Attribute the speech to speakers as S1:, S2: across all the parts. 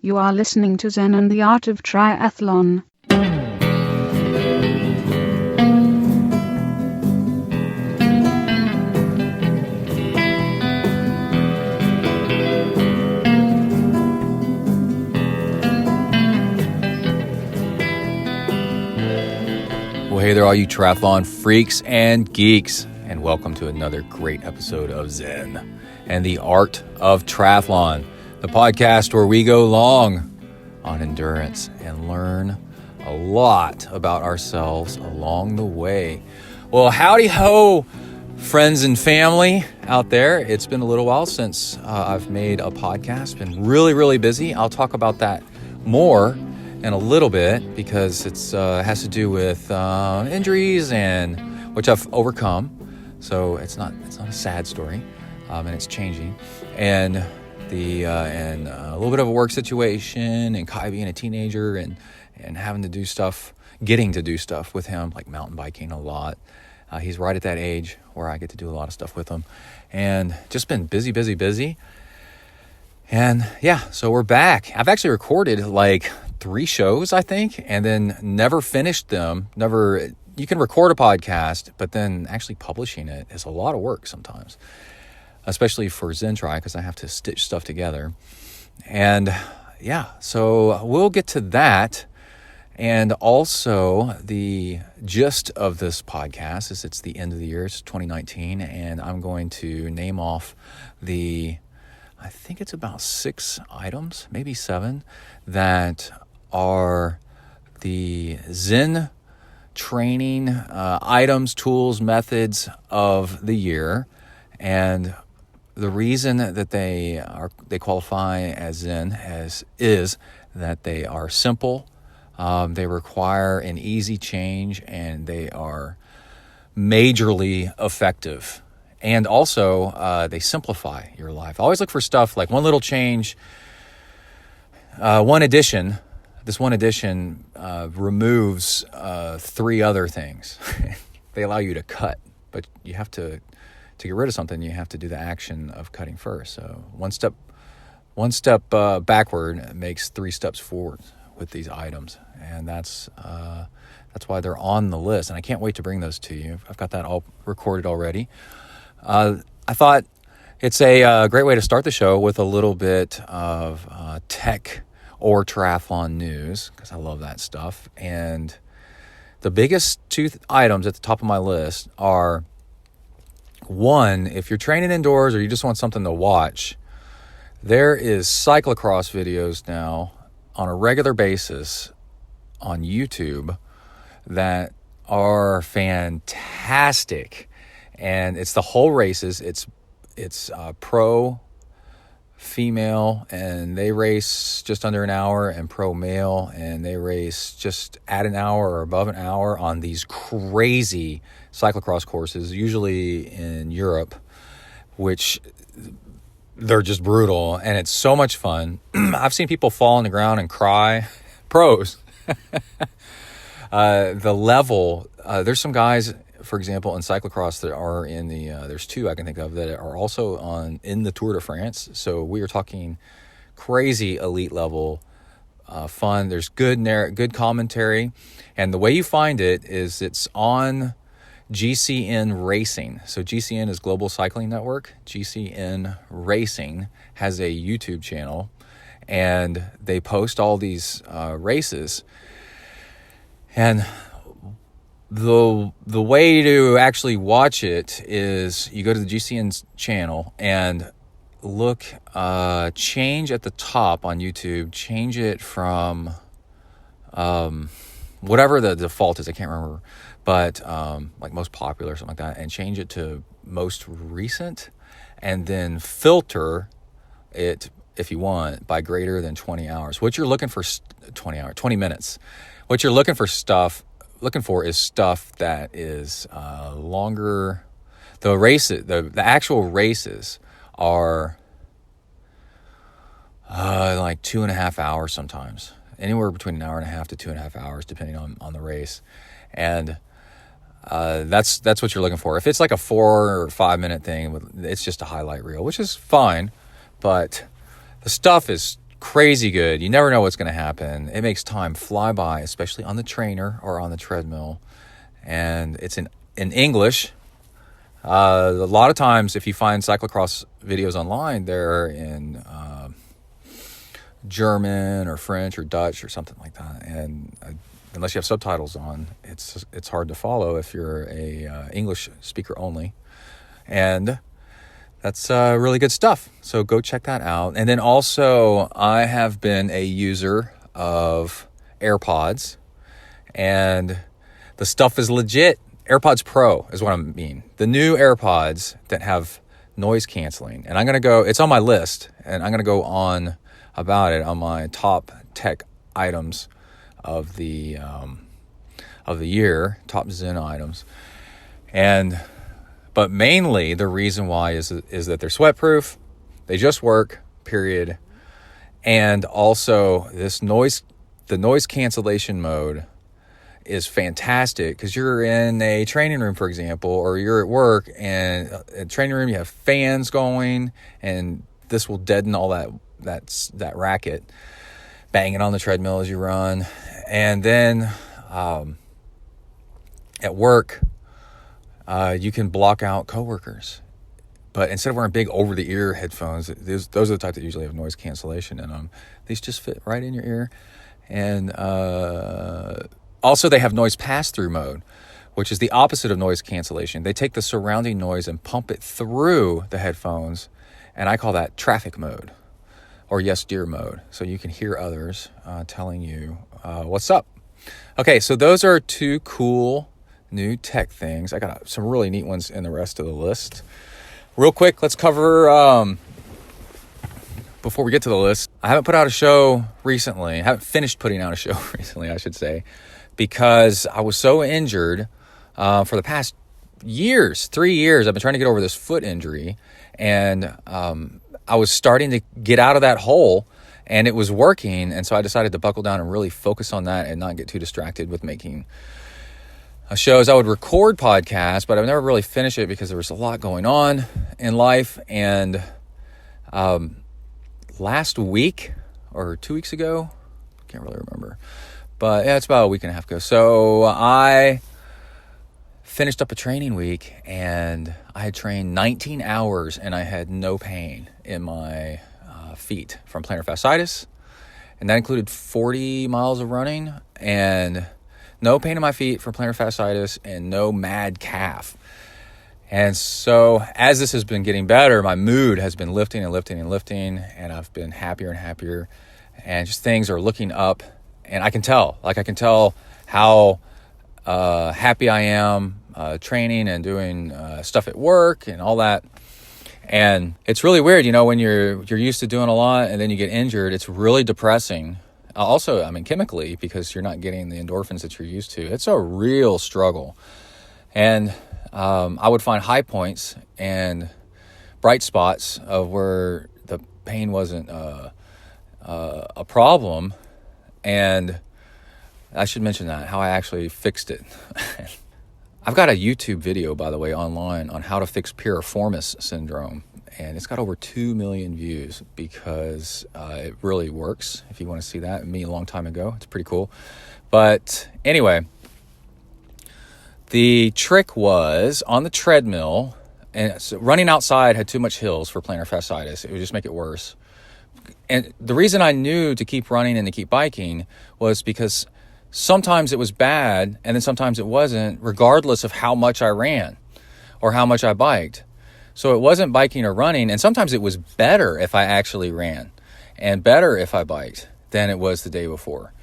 S1: You are listening to Zen and the Art of Triathlon.
S2: Well, hey there, all you triathlon freaks and geeks, and welcome to another great episode of Zen and the Art of Triathlon, the podcast where we go long on endurance and learn a lot about ourselves along the way. Well, howdy ho, friends and family out there. It's been a little while since I've made a podcast. Been really busy. I'll talk about that more in a little bit because it's has to do with injuries and which I've overcome. So it's not a sad story, and it's changing. And and a little bit of a work situation, and Kai being a teenager and having to do stuff, getting to do stuff with him, like mountain biking a lot. He's right at that age where I get to do a lot of stuff with him, and just been busy. And yeah, so we're back. I've actually recorded like 3 shows, I think, and then never finished them. You can record a podcast, but then actually publishing it is a lot of work sometimes, especially for ZenTri, because I have to stitch stuff together. And yeah, so we'll get to that. And also the gist of this podcast is it's the end of the year, it's 2019, and I'm going to name off I think it's about 6 items, maybe 7, that are the Zen training items, tools, methods of the year. And the reason that they qualify as Zen is that they are simple, they require an easy change, and they are majorly effective. And also, they simplify your life. I always look for stuff like one little change, one addition. This one addition removes 3 other things. They allow you to cut, but you have to get rid of something. You have to do the action of cutting first. So one step backward makes 3 steps forward with these items, and that's why they're on the list. And I can't wait to bring those to you. I've got that all recorded already. I thought it's a great way to start the show with a little bit of tech or triathlon news, because I love that stuff. And the biggest 2 items at the top of my list are, one, if you're training indoors or you just want something to watch, there is cyclocross videos now on a regular basis on YouTube that are fantastic. And it's the whole races. It's pro female, and they race just under an hour, and pro male, and they race just at an hour or above an hour on these crazy cyclocross courses, usually in Europe, which they're just brutal, and it's so much fun. I've seen people fall on the ground and cry. Pros. The level, there's some guys, for example, in cyclocross that are in the, there's 2 I can think of that are also in the Tour de France. So we are talking crazy elite level fun. There's good commentary. And the way you find it is it's on GCN Racing. So GCN is Global Cycling Network. GCN Racing has a YouTube channel, and they post all these races. And the way to actually watch it is you go to the GCN's channel and look, change at the top on YouTube, change it from whatever the default is, I can't remember, but like most popular or something like that, and change it to most recent, and then filter it, if you want, by greater than 20 hours. What you're looking for, 20 minutes. What you're looking for is stuff that is longer. The actual races are like 2.5 hours sometimes, anywhere between an hour and a half to 2.5 hours, depending on the race. And that's what you're looking for. If it's like a 4 or 5 minute thing, it's just a highlight reel, which is fine, but the stuff is crazy good. You never know what's going to happen. It makes time fly by, especially on the trainer or on the treadmill. And it's in English. A lot of times, if you find cyclocross videos online, they're in German or French or Dutch or something like that. And unless you have subtitles on, it's hard to follow if you're a English speaker only. And that's really good stuff. So go check that out. And then also, I have been a user of AirPods, and the stuff is legit. AirPods Pro is what I mean. The new AirPods that have noise canceling. And I'm going to go, it's on my list, and I'm going to go on about it on my top tech items of the year, top Zen items. But mainly the reason why is that they're sweatproof. They just work, period. And also the noise cancellation mode is fantastic because you're in a training room, for example, or you're at work, and in a training room you have fans going, and this will deaden all that racket banging on the treadmill as you run. And then at work, you can block out coworkers. But instead of wearing big over-the-ear headphones, those are the type that usually have noise cancellation in them. These just fit right in your ear. And also, they have noise pass-through mode, which is the opposite of noise cancellation. They take the surrounding noise and pump it through the headphones, and I call that traffic mode or yes dear mode. So you can hear others telling you what's up. Okay, so those are two cool new tech things. I got some really neat ones in the rest of the list. Real quick, let's cover, before we get to the list, I haven't put out a show recently. I haven't finished putting out a show recently, I should say, because I was so injured for the past 3 years. I've been trying to get over this foot injury, and I was starting to get out of that hole, and it was working, and so I decided to buckle down and really focus on that and not get too distracted with making shows. I would record podcasts, but I would never really finish it because there was a lot going on in life. And last week or 2 weeks ago, I can't really remember, but yeah, it's about a week and a half ago. So I finished up a training week, and I had trained 19 hours, and I had no pain in my feet from plantar fasciitis, and that included 40 miles of running and no pain in my feet from plantar fasciitis and no mad calf. And so as this has been getting better, my mood has been lifting and lifting and lifting, and I've been happier and happier, and just things are looking up, and I can tell how happy I am training and doing stuff at work and all that. And it's really weird, when you're used to doing a lot and then you get injured, it's really depressing. Also, chemically, because you're not getting the endorphins that you're used to. It's a real struggle. And I would find high points and bright spots of where the pain wasn't a problem. And I should mention how I actually fixed it. I've got a YouTube video, by the way, online on how to fix piriformis syndrome. And it's got over 2 million views because it really works. If you want to see that, me a long time ago, it's pretty cool. But anyway, the trick was on the treadmill, and so running outside had too much hills for plantar fasciitis. It would just make it worse. And the reason I knew to keep running and to keep biking was because sometimes it was bad and then sometimes it wasn't, regardless of how much I ran or how much I biked. So it wasn't biking or running, and sometimes it was better if I actually ran and better if I biked than it was the day before.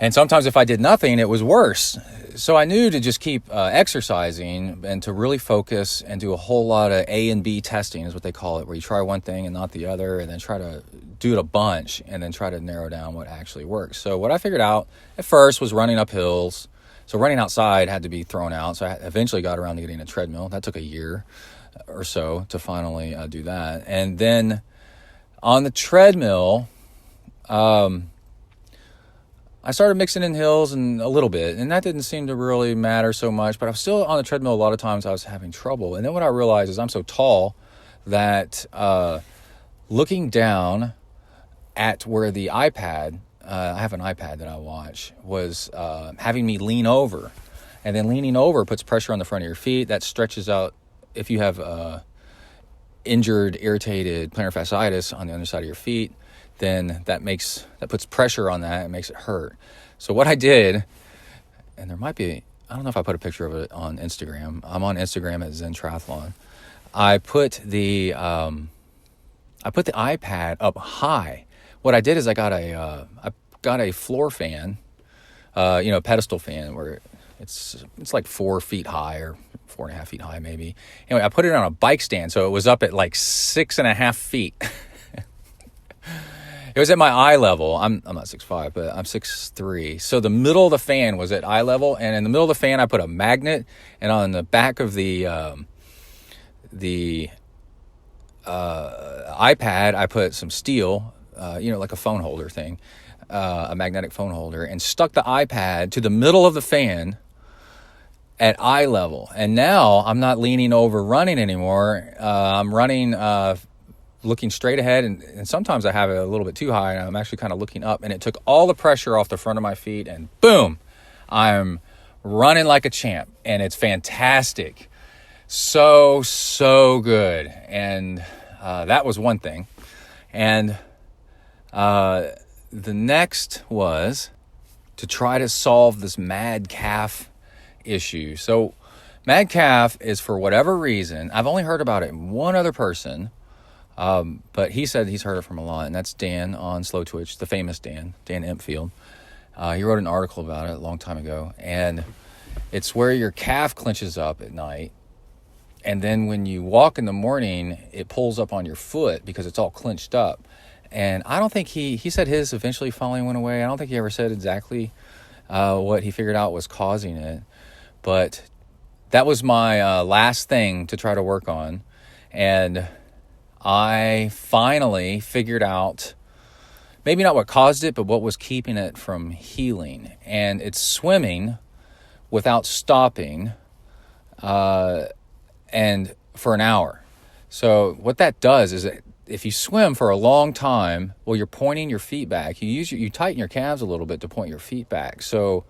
S2: And sometimes if I did nothing, it was worse. So I knew to just keep exercising and to really focus and do a whole lot of A and B testing is what they call it, where you try one thing and not the other, and then try to do it a bunch and then try to narrow down what actually works. So what I figured out at first was running up hills. So running outside had to be thrown out. So I eventually got around to getting a treadmill. That took a year or so to finally do that. And then on the treadmill, I started mixing in hills and a little bit, and that didn't seem to really matter so much, but I was still on the treadmill a lot of times I was having trouble. And then what I realized is I'm so tall that looking down at where the iPad, I have an iPad that I watch, was having me lean over. And then leaning over puts pressure on the front of your feet. That stretches out. If you have injured, irritated plantar fasciitis on the underside of your feet, then that puts pressure on that and makes it hurt. So what I did, and there might be, I don't know if I put a picture of it on Instagram. I'm on Instagram at Zen Triathlon. I put the iPad up high. What I did is I got a floor fan, pedestal fan where it's like 4 feet high or 4.5 feet high maybe. Anyway, I put it on a bike stand, so it was up at like 6.5 feet. It was at my eye level. I'm not 6'5", but I'm 6'3". So the middle of the fan was at eye level, and in the middle of the fan I put a magnet, and on the back of the iPad I put some steel, like a phone holder thing, a magnetic phone holder, and stuck the iPad to the middle of the fan at eye level. And now I'm not leaning over running anymore. I'm running looking straight ahead, and sometimes I have it a little bit too high, and I'm actually kind of looking up, and it took all the pressure off the front of my feet, and boom, I'm running like a champ, and it's fantastic. So good. And that was one thing. And the next was to try to solve this mad calf issue. So mad calf is, for whatever reason, I've only heard about it in one other person, but he said he's heard it from a lot, and that's Dan on Slow Twitch, the famous Dan Empfield. He wrote an article about it a long time ago, and it's where your calf clenches up at night, and then when you walk in the morning, it pulls up on your foot because it's all clenched up. And I don't think he said his eventually finally went away. I don't think he ever said exactly what he figured out was causing it. But that was my last thing to try to work on. And I finally figured out maybe not what caused it, but what was keeping it from healing. And it's swimming without stopping and for an hour. So what that does is that if you swim for a long time, well, you're pointing your feet back. You tighten your calves a little bit to point your feet back. So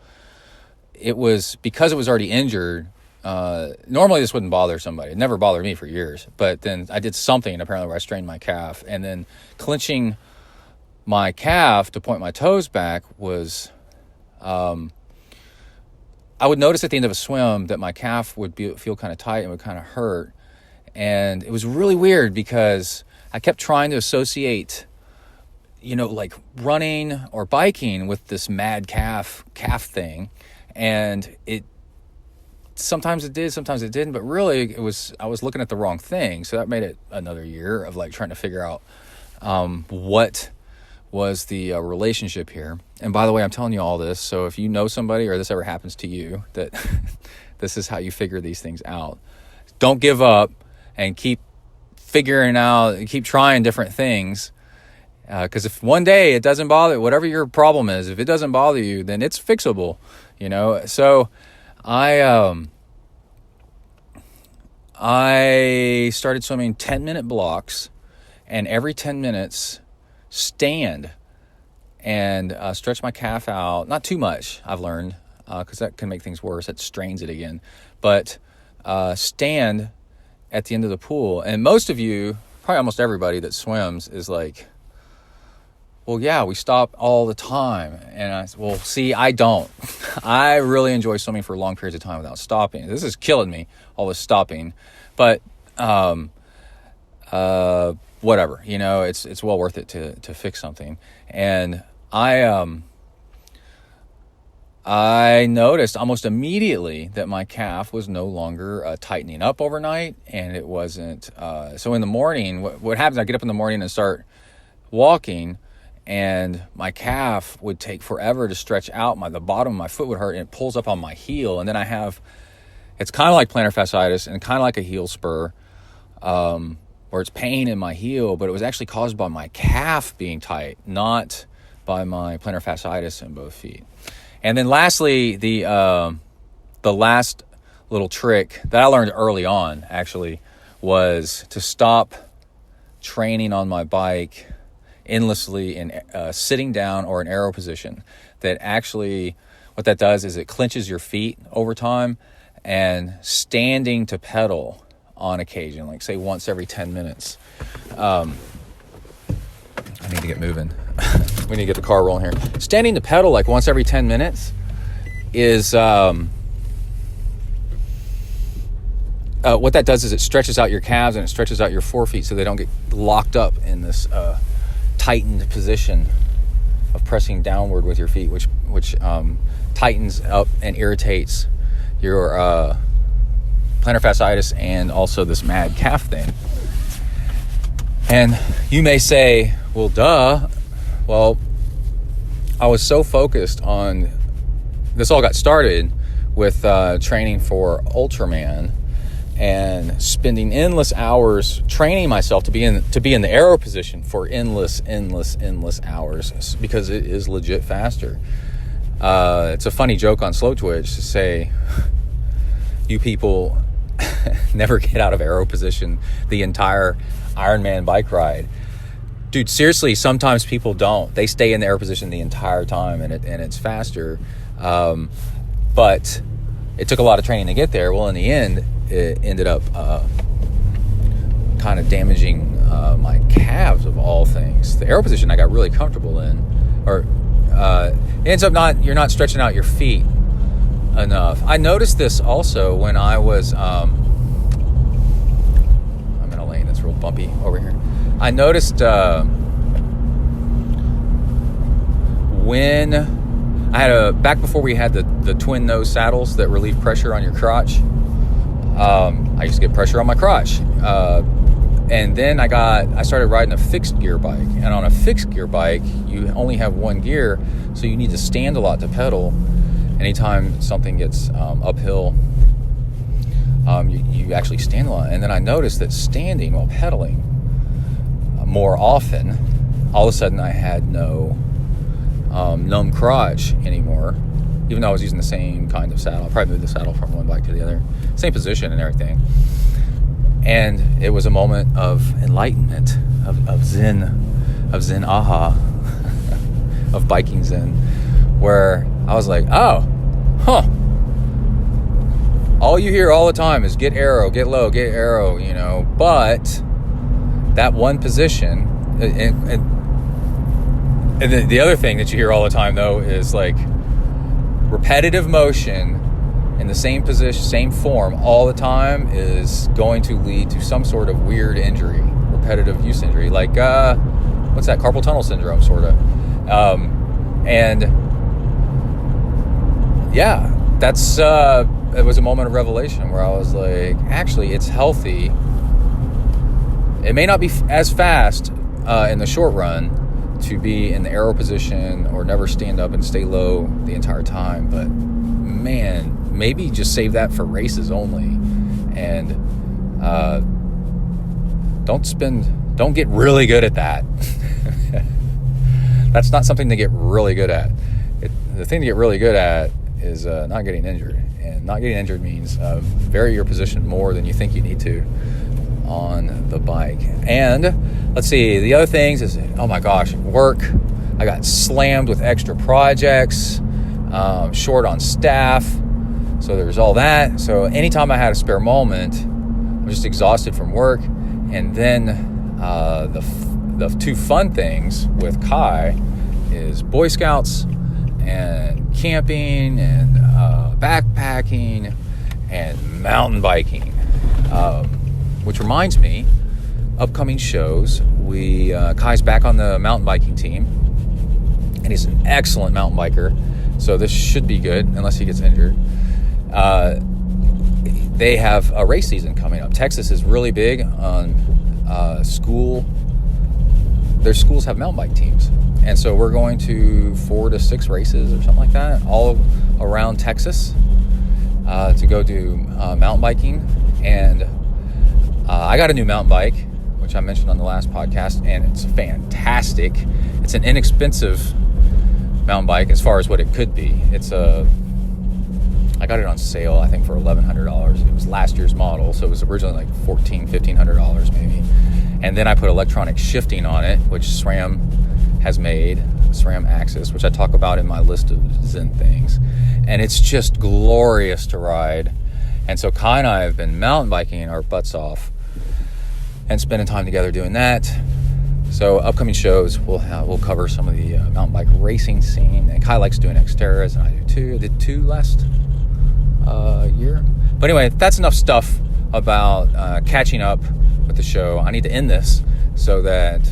S2: because it was already injured, normally this wouldn't bother somebody. It never bothered me for years. But then I did something apparently where I strained my calf, and then clenching my calf to point my toes back was, I would notice at the end of a swim that my calf would feel kind of tight and would kind of hurt. And it was really weird because I kept trying to associate, like running or biking with this mad calf thing. And sometimes it did, sometimes it didn't, but really I was looking at the wrong thing. So that made it another year of like trying to figure out what was the relationship here. And by the way, I'm telling you all this, so if you know somebody or this ever happens to you, that this is how you figure these things out. Don't give up and keep trying different things. Because if one day it doesn't bother, whatever your problem is, if it doesn't bother you, then it's fixable, So I started swimming 10-minute blocks, and every 10 minutes stand and stretch my calf out. Not too much, I've learned, because that can make things worse. It strains it again. But stand at the end of the pool. And most of you, probably almost everybody that swims is like, well, yeah, we stop all the time. And I said, well, see, I don't. I really enjoy swimming for long periods of time without stopping. This is killing me, all this stopping. But whatever, it's well worth it to fix something. And I noticed almost immediately that my calf was no longer tightening up overnight, and it wasn't. So in the morning, what happens, I get up in the morning and start walking, and my calf would take forever to stretch out. The bottom of my foot would hurt, and it pulls up on my heel. And then it's kind of like plantar fasciitis and kind of like a heel spur, where it's pain in my heel, but it was actually caused by my calf being tight, not by my plantar fasciitis in both feet. And then lastly, the last little trick that I learned early on, actually, was to stop training on my bike endlessly in sitting down or in arrow position. That actually, what that does is it clenches your feet over time, and standing to pedal on occasion, like say once every 10 minutes. I need to get moving. We need to get the car rolling here. Standing to pedal like once every 10 minutes is what that does is it stretches out your calves and it stretches out your forefeet so they don't get locked up in this tightened position of pressing downward with your feet, which tightens up and irritates your plantar fasciitis and also this mad calf thing. And you may say, well, duh. Well, I was so focused on, this all got started with training for Ultraman and spending endless hours training myself to be in the arrow position for endless hours, because it is legit faster. It's a funny joke on Slow Twitch to say, you people never get out of arrow position the entire Ironman bike ride. Dude, seriously, sometimes people don't. They stay in the arrow position the entire time, and it's faster. But it took a lot of training to get there. Well, in the end, it ended up kind of damaging my calves, of all things. The arrow position I got really comfortable in, or it ends up you're not stretching out your feet enough. I noticed this also when I was I'm in a lane that's real bumpy over here. I noticed when I had back before we had the twin nose saddles that relieve pressure on your crotch, I used to get pressure on my crotch, and then I started riding a fixed gear bike, and on a fixed gear bike you only have one gear, so you need to stand a lot to pedal. Anytime something gets uphill, you actually stand a lot. And then I noticed that standing while pedaling more often, all of a sudden I had no numb crotch anymore, even though I was using the same kind of saddle. I probably moved the saddle from one bike to the other, same position and everything. And it was a moment of enlightenment, of zen aha, of biking zen, where I was like, oh, all you hear all the time is get arrow, get low, get arrow, but that one position, and the other thing that you hear all the time, though, is like repetitive motion in the same position, same form all the time is going to lead to some sort of weird injury, repetitive use injury, like what's that, carpal tunnel syndrome, sort of. And yeah, that's it was a moment of revelation where I was like, actually, it's healthy. It may not be as fast in the short run to be in the arrow position or never stand up and stay low the entire time, but man, maybe just save that for races only, and don't get really good at that. That's not something to get really good at. The thing to get really good at is not getting injured, and not getting injured means vary your position more than you think you need to on the bike. And let's see, the other things is, oh my gosh, work. I got slammed with extra projects, short on staff, so there's all that. So anytime I had a spare moment, I was just exhausted from work. And then the two fun things with Kai is Boy Scouts and camping and backpacking and mountain biking, which reminds me, upcoming shows. Kai's back on the mountain biking team, and he's an excellent mountain biker, so this should be good unless he gets injured. They have a race season coming up. Texas is really big on their schools have mountain bike teams, and so we're going to 4 to 6 races or something like that all around Texas to go do mountain biking. And I got a new mountain bike, which I mentioned on the last podcast, and it's fantastic. It's an inexpensive mountain bike as far as what it could be. I got it on sale, I think, for $1,100. It was last year's model, so it was originally like $1,400, $1,500 maybe. And then I put electronic shifting on it, which SRAM has made, SRAM axis, which I talk about in my list of Zen things. And it's just glorious to ride. And so Kai and I have been mountain biking our butts off and spending time together doing that. So upcoming shows, we'll cover some of the mountain bike racing scene. And Kai likes doing Xterras, and I do too. I did 2 last year. But anyway, that's enough stuff about catching up with the show. I need to end this so that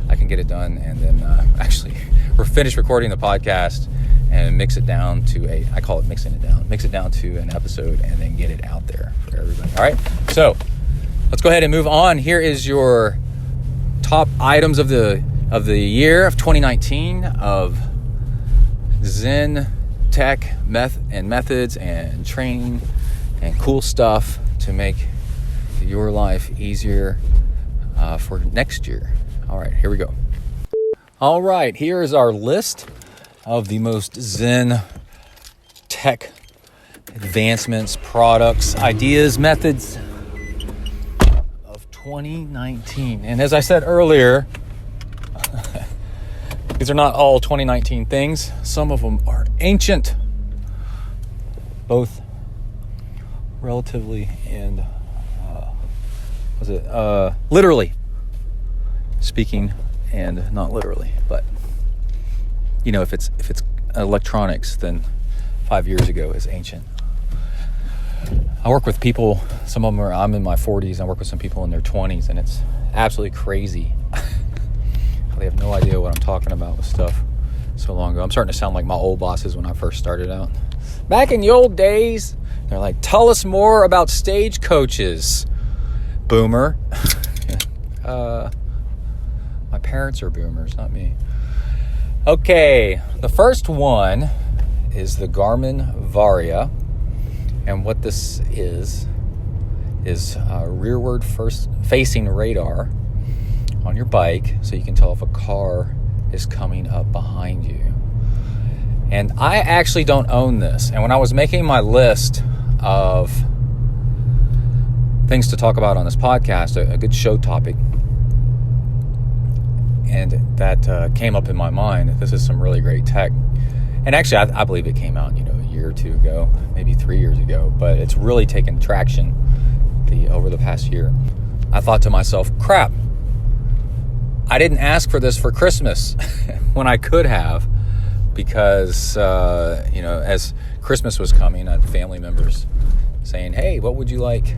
S2: I can get it done, and then actually we're finished recording the podcast and mix it down to I call it mix it down to an episode, and then get it out there for everybody. All right, so let's go ahead and move on. Here is your top items of the year of 2019 of Zen Tech methods and training and cool stuff to make your life easier for next year. All right, here we go. All right, here is our list of the most Zen Tech advancements, products, ideas, methods of 2019. And as I said earlier, these are not all 2019 things. Some of them are ancient, both relatively and literally speaking, and not literally. But you know, if it's electronics, then 5 years ago is ancient. I work with people, some of them I'm in my 40s, I work with some people in their 20s, and it's absolutely crazy. They have no idea what I'm talking about with stuff so long ago. I'm starting to sound like my old bosses when I first started out. Back in the old days, they're like, tell us more about stagecoaches, boomer. My parents are boomers, not me. Okay, the first one is the Garmin Varia. And what this is rearward facing radar on your bike, so you can tell if a car is coming up behind you. And I actually don't own this. And when I was making my list of things to talk about on this podcast, a good show topic, and that came up in my mind. This is some really great tech. And actually, I believe it came out, a year or two ago, maybe 3 years ago, but it's really taken traction over the past year. I thought to myself, crap, I didn't ask for this for Christmas when I could have, because, as Christmas was coming, I had family members saying, hey, what would you like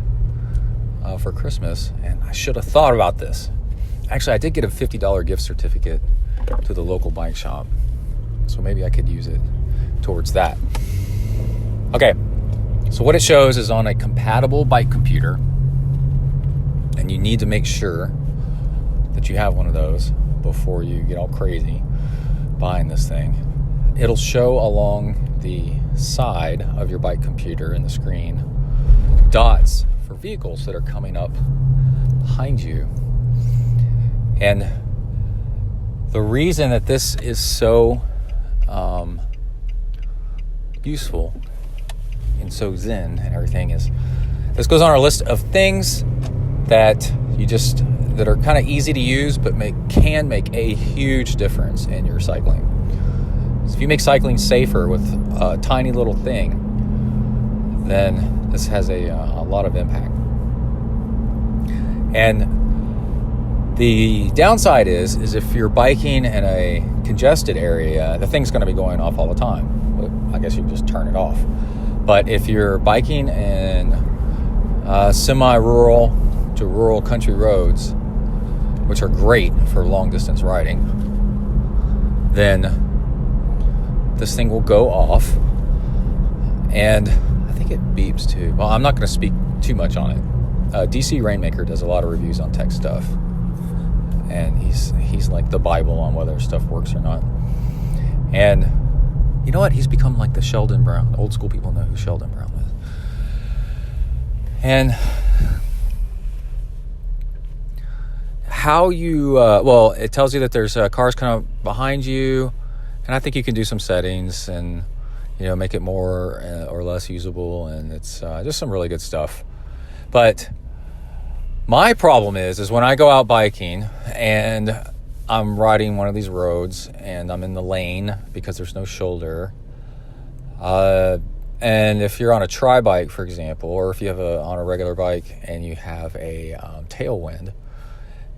S2: for Christmas? And I should have thought about this. Actually, I did get a $50 gift certificate to the local bike shop, so maybe I could use it towards that. Okay, so what it shows is on a compatible bike computer, and you need to make sure that you have one of those before you get all crazy buying this thing. It'll show along the side of your bike computer in the screen dots for vehicles that are coming up behind you. And the reason that this is so useful and so zen and everything is this goes on our list of things that are kind of easy to use, but can make a huge difference in your cycling. So if you make cycling safer with a tiny little thing, then this has a lot of impact. And the downside is if you're biking in a congested area, the thing's going to be going off all the time. I guess you can just turn it off. But if you're biking in semi-rural to rural country roads, which are great for long distance riding, then this thing will go off, and I think it beeps too. Well, I'm not going to speak too much on it. DC Rainmaker does a lot of reviews on tech stuff, and he's like the Bible on whether stuff works or not. And you know what? He's become like the Sheldon Brown. Old school people know who Sheldon Brown is. And how you, it tells you that there's cars kind of behind you, and I think you can do some settings and, make it more or less usable, and it's just some really good stuff. But my problem is when I go out biking and I'm riding one of these roads and I'm in the lane because there's no shoulder. And if you're on a tri-bike, for example, or if you have on a regular bike and you have a tailwind,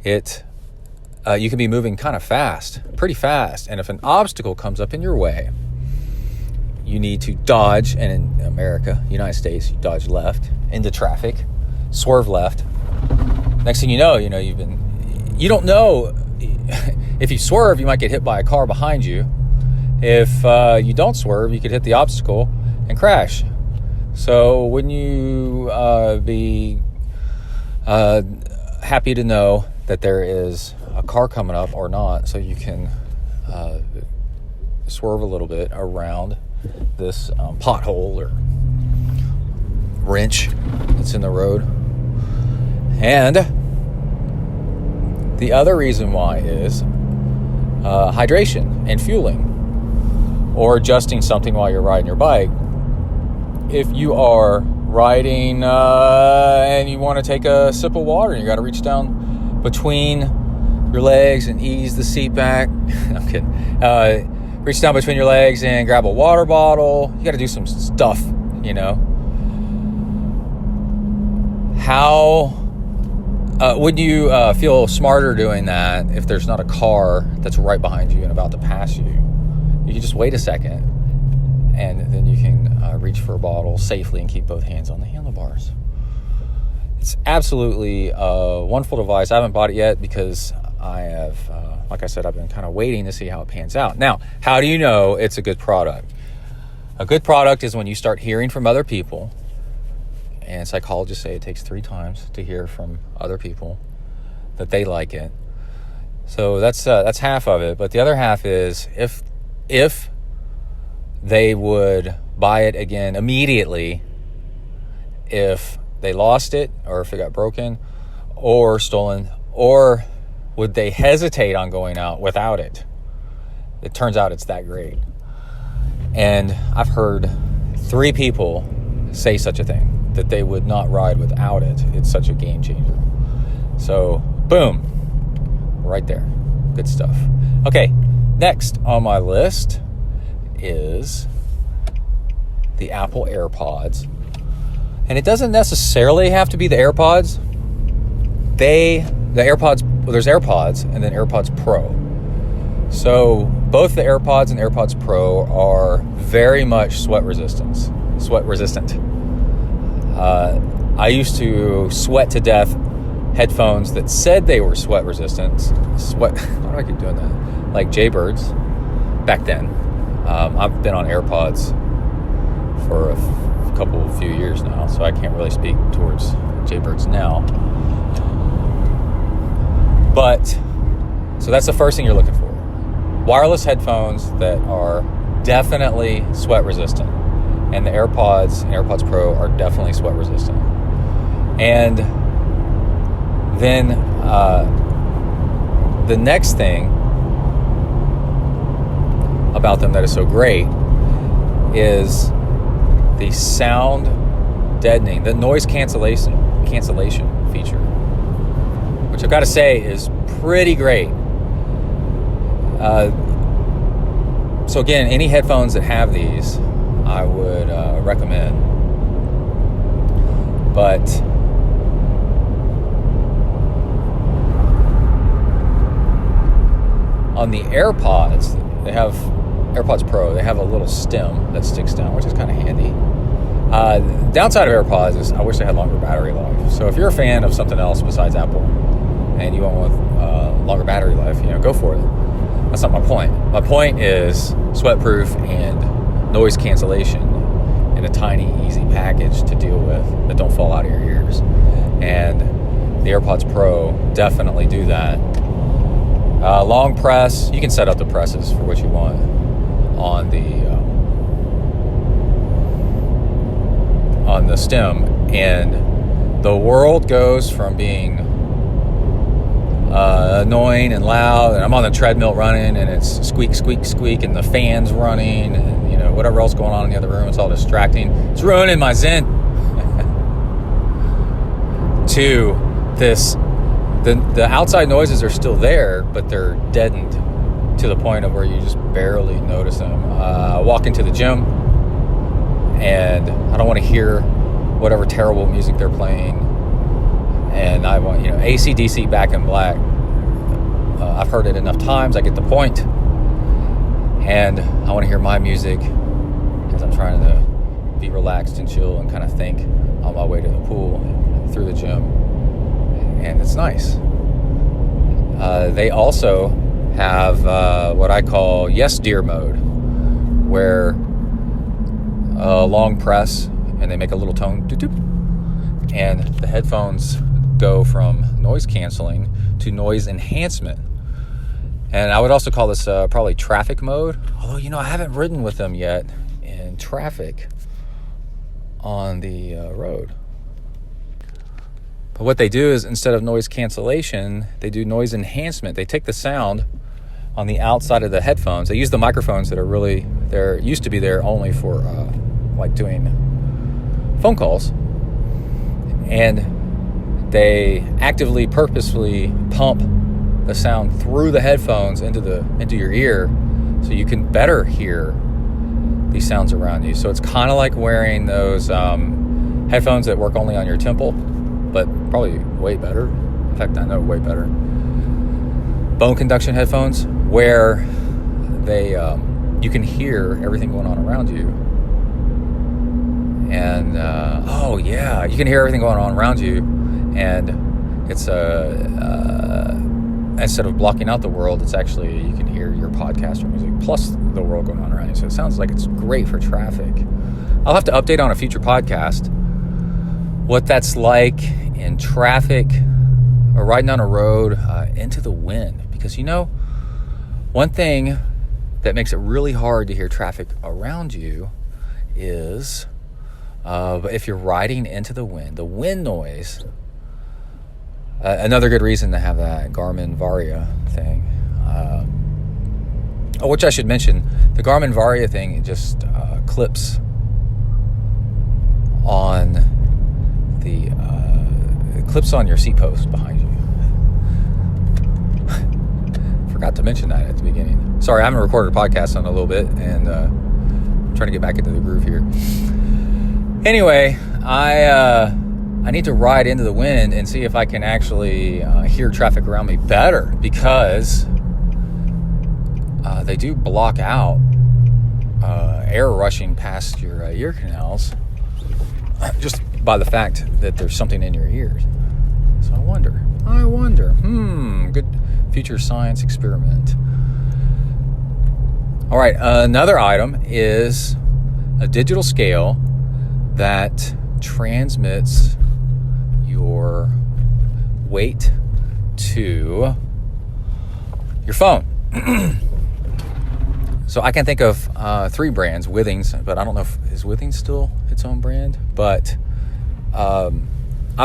S2: you can be moving kind of fast, pretty fast. And if an obstacle comes up in your way, you need to dodge. And in America, United States, you dodge left into traffic, swerve left. Next thing you know, you don't know. If you swerve, you might get hit by a car behind you. If you don't swerve, you could hit the obstacle and crash. So wouldn't you be happy to know that there is a car coming up or not, so you can swerve a little bit around this pothole or wrench that's in the road? And the other reason why is hydration and fueling, or adjusting something while you're riding your bike. If you are riding and you want to take a sip of water, and you got to reach down between your legs and ease the seat back. I'm kidding. Reach down between your legs and grab a water bottle. You got to do some stuff, How would you feel smarter doing that if there's not a car that's right behind you and about to pass you? You can just wait a second, and then you can reach for a bottle safely and keep both hands on the handlebars. It's absolutely a wonderful device. I haven't bought it yet because I have, like I said, I've been kind of waiting to see how it pans out. Now, how do you know it's a good product? A good product is when you start hearing from other people, and psychologists say it takes 3 times to hear from other people that they like it. So that's half of it. But the other half is if they would buy it again immediately if they lost it, or if it got broken or stolen, or would they hesitate on going out without it? It turns out it's that great. And I've heard 3 people say such a thing, that they would not ride without it. It's such a game changer. So, boom, right there. Good stuff. Okay, next on my list is the Apple AirPods. And it doesn't necessarily have to be the AirPods. There's AirPods and then AirPods Pro. So both the AirPods and AirPods Pro are very much sweat resistant. I used to sweat to death headphones that said they were sweat resistant. Why do I keep doing that? Like Jaybirds back then. I've been on AirPods for a few years now, so I can't really speak towards Jaybirds now. But, so that's the first thing you're looking for. Wireless headphones that are definitely sweat resistant. And the AirPods and AirPods Pro are definitely sweat resistant. And then the next thing about them that is so great is the sound deadening, the noise cancellation feature, which I've got to say is pretty great. So again, any headphones that have these, I would recommend. But on the AirPods, they have AirPods Pro, they have a little stem that sticks down, which is kind of handy. The downside of AirPods is I wish they had longer battery life. So if you're a fan of something else besides Apple and you want one with longer battery life, go for it. That's not my point. My point is sweat-proof and noise cancellation in a tiny, easy package to deal with that don't fall out of your ears. And the AirPods Pro definitely do that. Long press, you can set up the presses for what you want on the stem, and the world goes from being annoying and loud, and I'm on the treadmill running and it's squeak, squeak, squeak, and the fan's running, and whatever else going on in the other room, it's all distracting, it's ruining my Zen, to this The outside noises are still there, but they're deadened to the point of where you just barely notice them. I walk into the gym, and I don't want to hear whatever terrible music they're playing. And I want, AC/DC Back in Black. I've heard it enough times. I get the point. And I want to hear my music as I'm trying to be relaxed and chill and kind of think on my way to the pool, through the gym. And it's nice. They also have what I call yes dear mode, where a long press and they make a little tone, and the headphones go from noise canceling to noise enhancement. And I would also call this probably traffic mode, although I haven't ridden with them yet in traffic on the road. But what they do is, instead of noise cancellation, they do noise enhancement. They take the sound on the outside of the headphones. They use the microphones that are used to be there only for like doing phone calls, and they actively, purposefully pump the sound through the headphones into your ear, so you can better hear these sounds around you. So it's kind of like wearing those headphones that work only on your temple, but probably way better. In fact, I know way better. Bone conduction headphones, where they you can hear everything going on around you. And you can hear everything going on around you, and it's instead of blocking out the world, it's actually, you can hear your podcast or music plus the world going on around you. So it sounds like it's great for traffic. I'll have to update on a future podcast what that's like in traffic or riding down a road into the wind. Because one thing that makes it really hard to hear traffic around you is if you're riding into the wind noise. Another good reason to have that Garmin Varia thing. Which I should mention, the Garmin Varia thing just clips on your seat post behind you. Forgot to mention that at the beginning. Sorry, I haven't recorded a podcast in a little bit, and I'm trying to get back into the groove here. Anyway, I need to ride into the wind and see if I can actually hear traffic around me better, because they do block out air rushing past your ear canals just by the fact that there's something in your ears. So I wonder, good future science experiment. All right, another item is a digital scale that transmits your weight to your phone. So I can think of 3 brands, Withings, but I don't know is Withings still its own brand? But I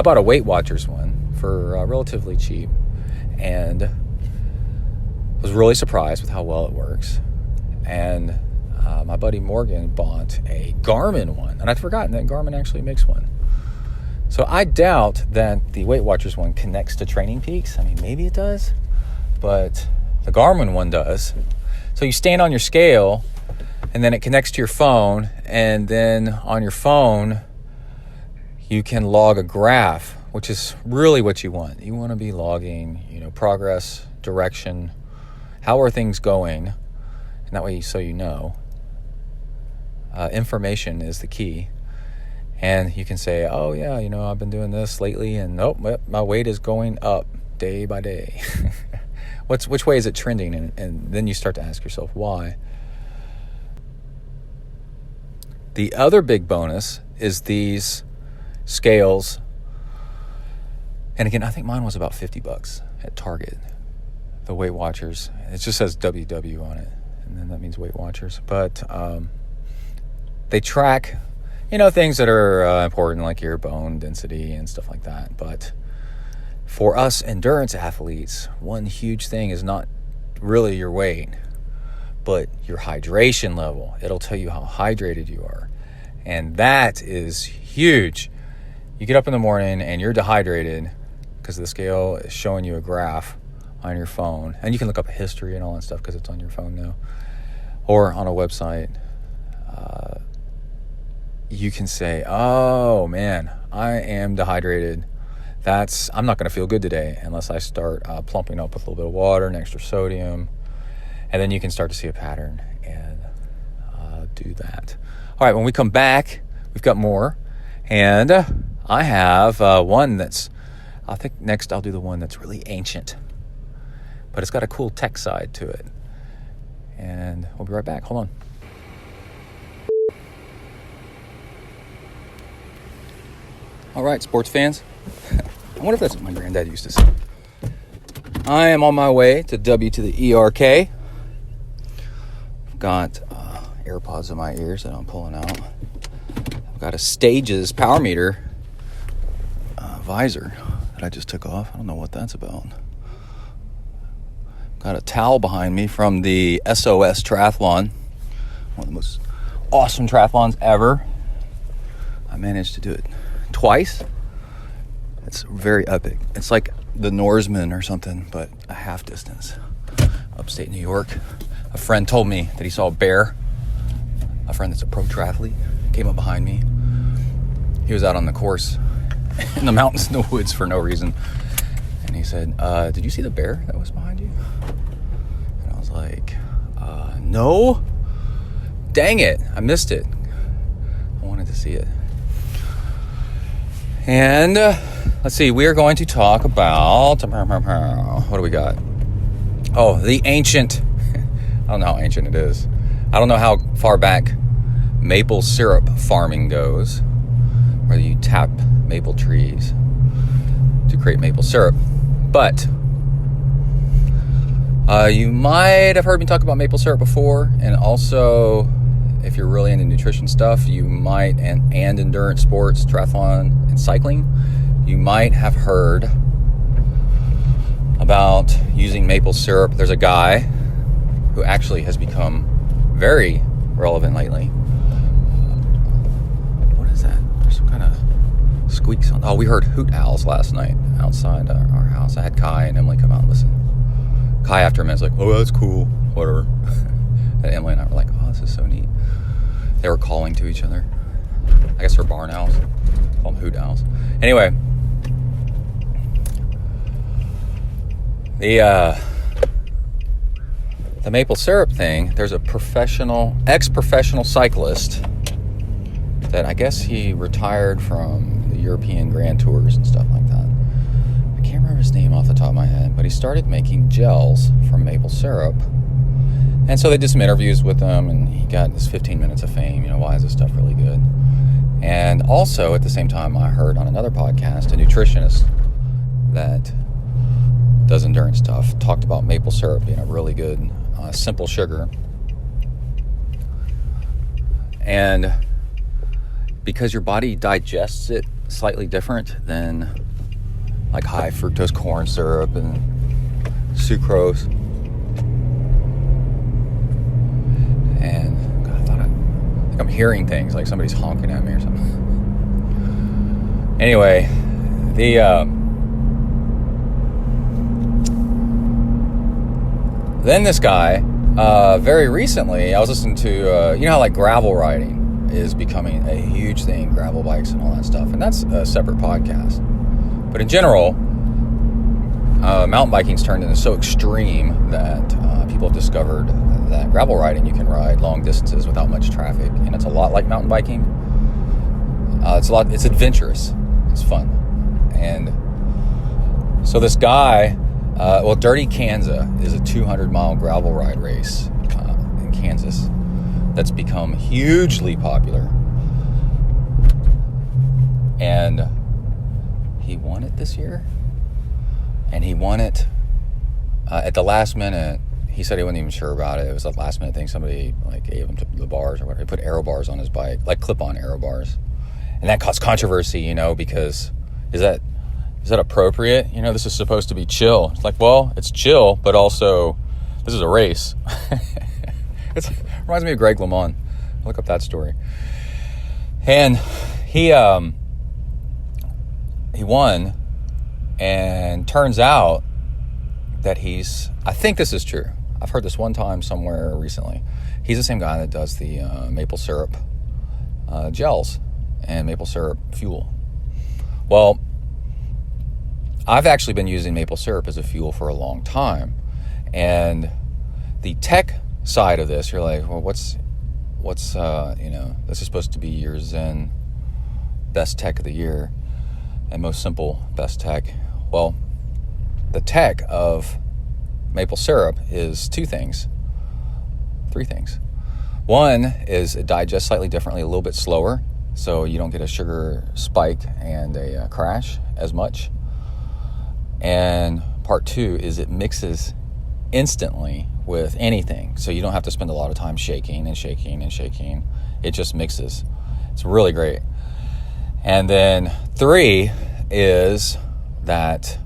S2: bought a Weight Watchers one for relatively cheap, and was really surprised with how well it works. And my buddy Morgan bought a Garmin one, and I'd forgotten that Garmin actually makes one. So I doubt that the Weight Watchers one connects to Training Peaks. I mean, maybe it does, but the Garmin one does. So you stand on your scale, and then it connects to your phone, and then on your phone, you can log a graph, which is really what you want. You want to be logging, progress, direction, how are things going, and that way, so you know. Information is the key. And you can say, oh yeah, I've been doing this lately, and my weight is going up day by day. Which way is it trending? And then you start to ask yourself why. The other big bonus is these scales. And again, I think mine was about $50 at Target. The Weight Watchers. It just says WW on it, and then that means Weight Watchers. But they track, things that are important, like your bone density and stuff like that. But for us endurance athletes, one huge thing is not really your weight, but your hydration level. It'll tell you how hydrated you are. And that is huge. You get up in the morning and you're dehydrated because the scale is showing you a graph on your phone. And you can look up history and all that stuff because it's on your phone now. Or on a website. You can say, oh man, I am dehydrated. I'm not going to feel good today unless I start plumping up with a little bit of water and extra sodium. And then you can start to see a pattern and do that. All right, when we come back, we've got more. And I have one I think next I'll do the one that's really ancient. But it's got a cool tech side to it. And we'll be right back. Hold on. All right, sports fans. I wonder if that's what my granddad used to say. I am on my way to W to the ERK. I've got AirPods in my ears that I'm pulling out. I've got a Stages power meter visor that I just took off. I don't know what that's about. Got a towel behind me from the SOS triathlon. One of the most awesome triathlons ever. I managed to do it twice. It's very epic. It's like the Norseman or something, but a half distance. Upstate New York. A friend told me that he saw a bear. A friend that's a pro triathlete came up behind me. He was out on the course in the mountains, in the woods for no reason. And he said, did you see the bear that was behind you? And I was like, no. Dang it, I missed it. I wanted to see it. And let's see, we are going to talk about, what do we got? Oh, the ancient, I don't know how ancient it is. I don't know how far back maple syrup farming goes, where you tap maple trees to create maple syrup. But you might have heard me talk about maple syrup before, and also if you're really into nutrition stuff, you might, and endurance sports, triathlon, and cycling, you might have heard about using maple syrup. There's a guy who actually has become very relevant lately. What is that? There's some kind of squeaks on. Oh, we heard hoot owls last night outside our house. I had Kai and Emily come out and listen. Kai, after a minute's like, oh, that's cool, whatever. And Emily and I were like, oh, this is so neat. They were calling to each other. I guess they're barn owls. Call them hoot owls. Anyway, the maple syrup thing, there's a ex-professional cyclist that I guess he retired from the European Grand Tours and stuff like that. I can't remember his name off the top of my head, but he started making gels from maple syrup. And so they did some interviews with him, and he got this 15 minutes of fame. You know, why is this stuff really good? And also, at the same time, I heard on another podcast, a nutritionist that does endurance stuff talked about maple syrup being a really good, simple sugar. And because your body digests it slightly different than like high fructose corn syrup and sucrose. And God, I think I'm hearing things like somebody's honking at me or something. Anyway, then this guy, very recently, I was listening to, you know how like gravel riding is becoming a huge thing, gravel bikes and all that stuff, and that's a separate podcast. But in general, mountain biking's turned into so extreme that people have discovered that gravel riding, you can ride long distances without much traffic, and it's a lot like mountain biking. It's adventurous, it's fun. And so this guy, Dirty Kansas is a 200-mile gravel ride race in Kansas that's become hugely popular. And he won it this year. And he won it at the last minute. He said he wasn't even sure about it. It was a last minute thing. Somebody like gave him the bars or whatever. He put aero bars on his bike, like clip-on aero bars. And that caused controversy, you know, because is that appropriate? You know, this is supposed to be chill. It's like, well, it's chill, but also this is a race. It reminds me of Greg LeMond. Look up that story. And he won, And turns out that I think this is true. I've heard this one time somewhere recently. He's the same guy that does the maple syrup gels and maple syrup fuel. Well, I've actually been using maple syrup as a fuel for a long time. And the tech side of this, you're like, well, what's this is supposed to be your Zen best tech of the year and most simple best tech. Well, the tech of maple syrup is three things. One is it digests slightly differently, a little bit slower, so you don't get a sugar spike and a crash as much. And part two is it mixes instantly with anything, so you don't have to spend a lot of time shaking. It just mixes. It's really great. And then three is that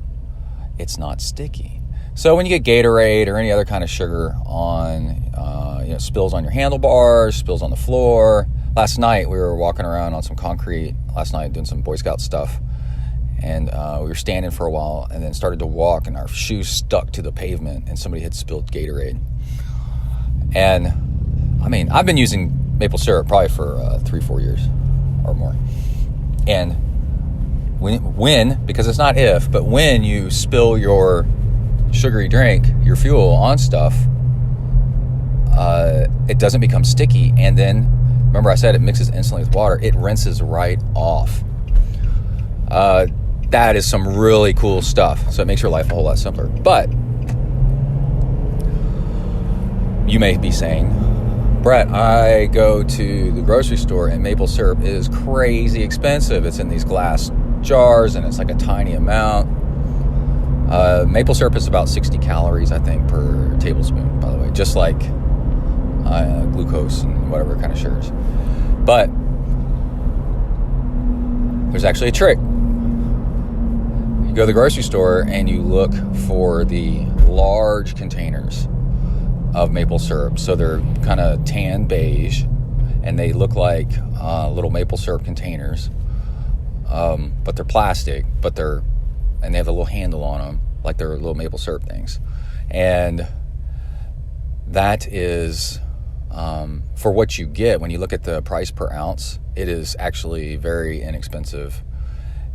S2: it's not sticky. So when you get Gatorade or any other kind of sugar on, spills on your handlebars, spills on the floor. Last night we were walking around on some concrete doing some Boy Scout stuff, and we were standing for a while and then started to walk, and our shoes stuck to the pavement, and somebody had spilled Gatorade. And I mean, I've been using maple syrup probably for 3-4 years or more. And when, because it's not if, but when you spill your sugary drink, your fuel on stuff, it doesn't become sticky. And then, remember I said it mixes instantly with water, it rinses right off. That is some really cool stuff. So it makes your life a whole lot simpler. But you may be saying, Brett, I go to the grocery store and maple syrup is crazy expensive. It's in these glass jars and it's like a tiny amount. Maple syrup is about 60 calories, I think, per tablespoon, by the way, just like glucose and whatever kind of sugars. But there's actually a trick. You go to the grocery store and you look for the large containers of maple syrup. So they're kind of tan beige and they look like little maple syrup containers, but they're plastic, and they have a little handle on them like they're little maple syrup things. And that is for what you get. When you look at the price per ounce, it is actually very inexpensive,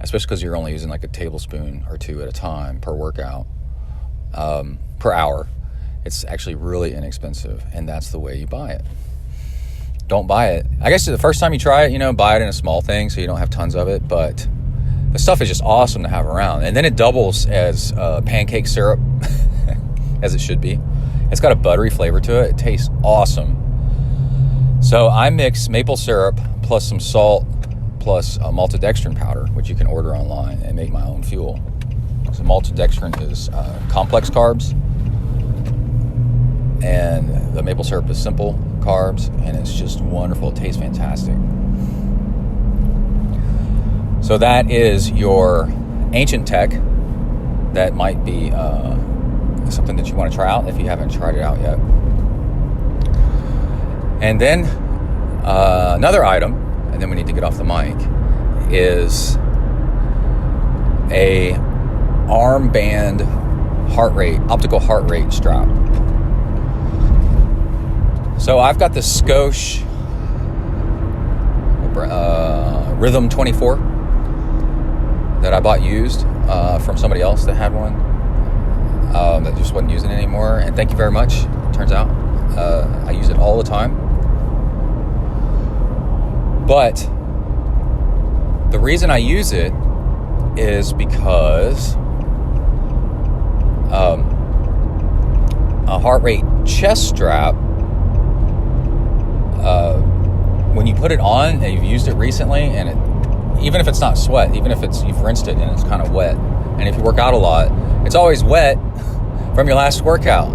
S2: especially because you're only using like a tablespoon or two at a time per workout, per hour. It's actually really inexpensive, and that's the way you buy it. Don't buy it. I guess the first time you try it, buy it in a small thing so you don't have tons of it, but the stuff is just awesome to have around. And then it doubles as pancake syrup, as it should be. It's got a buttery flavor to it. It tastes awesome. So I mix maple syrup plus some salt plus maltodextrin powder, which you can order online, and make my own fuel. So maltodextrin is complex carbs, and the maple syrup is simple carbs, and it's just wonderful. It tastes fantastic. So that is your ancient tech that might be something that you want to try out if you haven't tried it out yet. And then another item, and then we need to get off the mic, is a armband optical heart rate strap. So I've got the Scosche Rhythm 24 that I bought used from somebody else that had one that just wasn't using it anymore. And thank you very much. Turns out I use it all the time. But the reason I use it is because a heart rate chest strap, when you put it on and you've used it recently, and even if it's not sweat, even if you've rinsed it and it's kind of wet, and if you work out a lot, it's always wet from your last workout.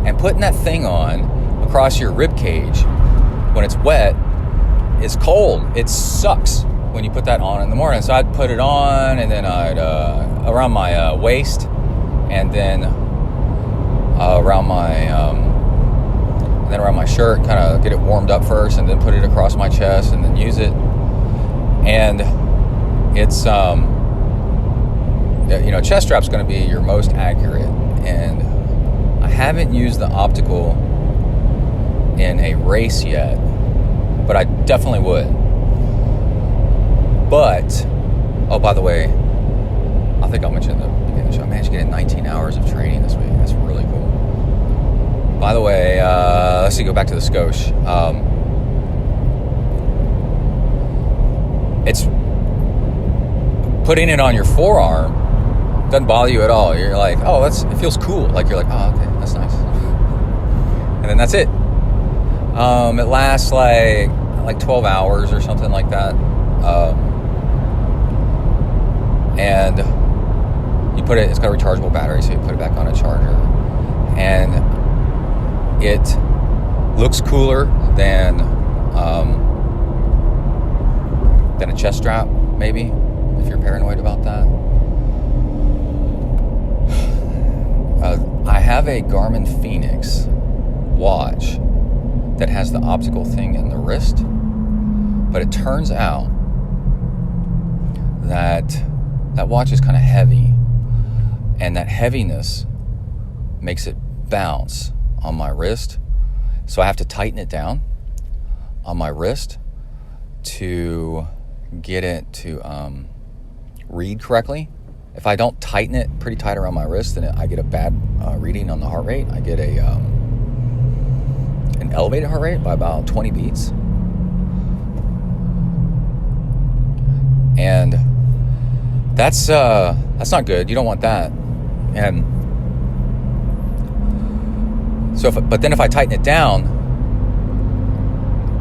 S2: And putting that thing on across your rib cage when it's wet is cold. It sucks when you put that on in the morning. So I'd put it on, and then I'd around my waist, and then around my shirt, kind of get it warmed up first, and then put it across my chest, and then use it. And it's chest strap's going to be your most accurate. And I haven't used the optical in a race yet, but I definitely would. But, oh, by the way, I think I'll mention at the beginning of the show, I managed to get in 19 hours of training this week. That's really cool. By the way, let's see, go back to the skosh. It's putting it on your forearm doesn't bother you at all. You're like, oh, it feels cool. Like, you're like, oh, okay, that's nice. And then that's it. It lasts like 12 hours or something like that. And you put it's got a rechargeable battery, so you put it back on a charger. And it looks cooler than a chest strap, maybe, if you're paranoid about that. I have a Garmin Fenix watch that has the optical thing in the wrist, but it turns out that watch is kind of heavy, and that heaviness makes it bounce on my wrist, so I have to tighten it down on my wrist to get it to read correctly. If I don't tighten it pretty tight around my wrist, then I get a bad reading on the heart rate. I get an elevated heart rate by about 20 beats. And that's not good. You don't want that. And so but then if I tighten it down,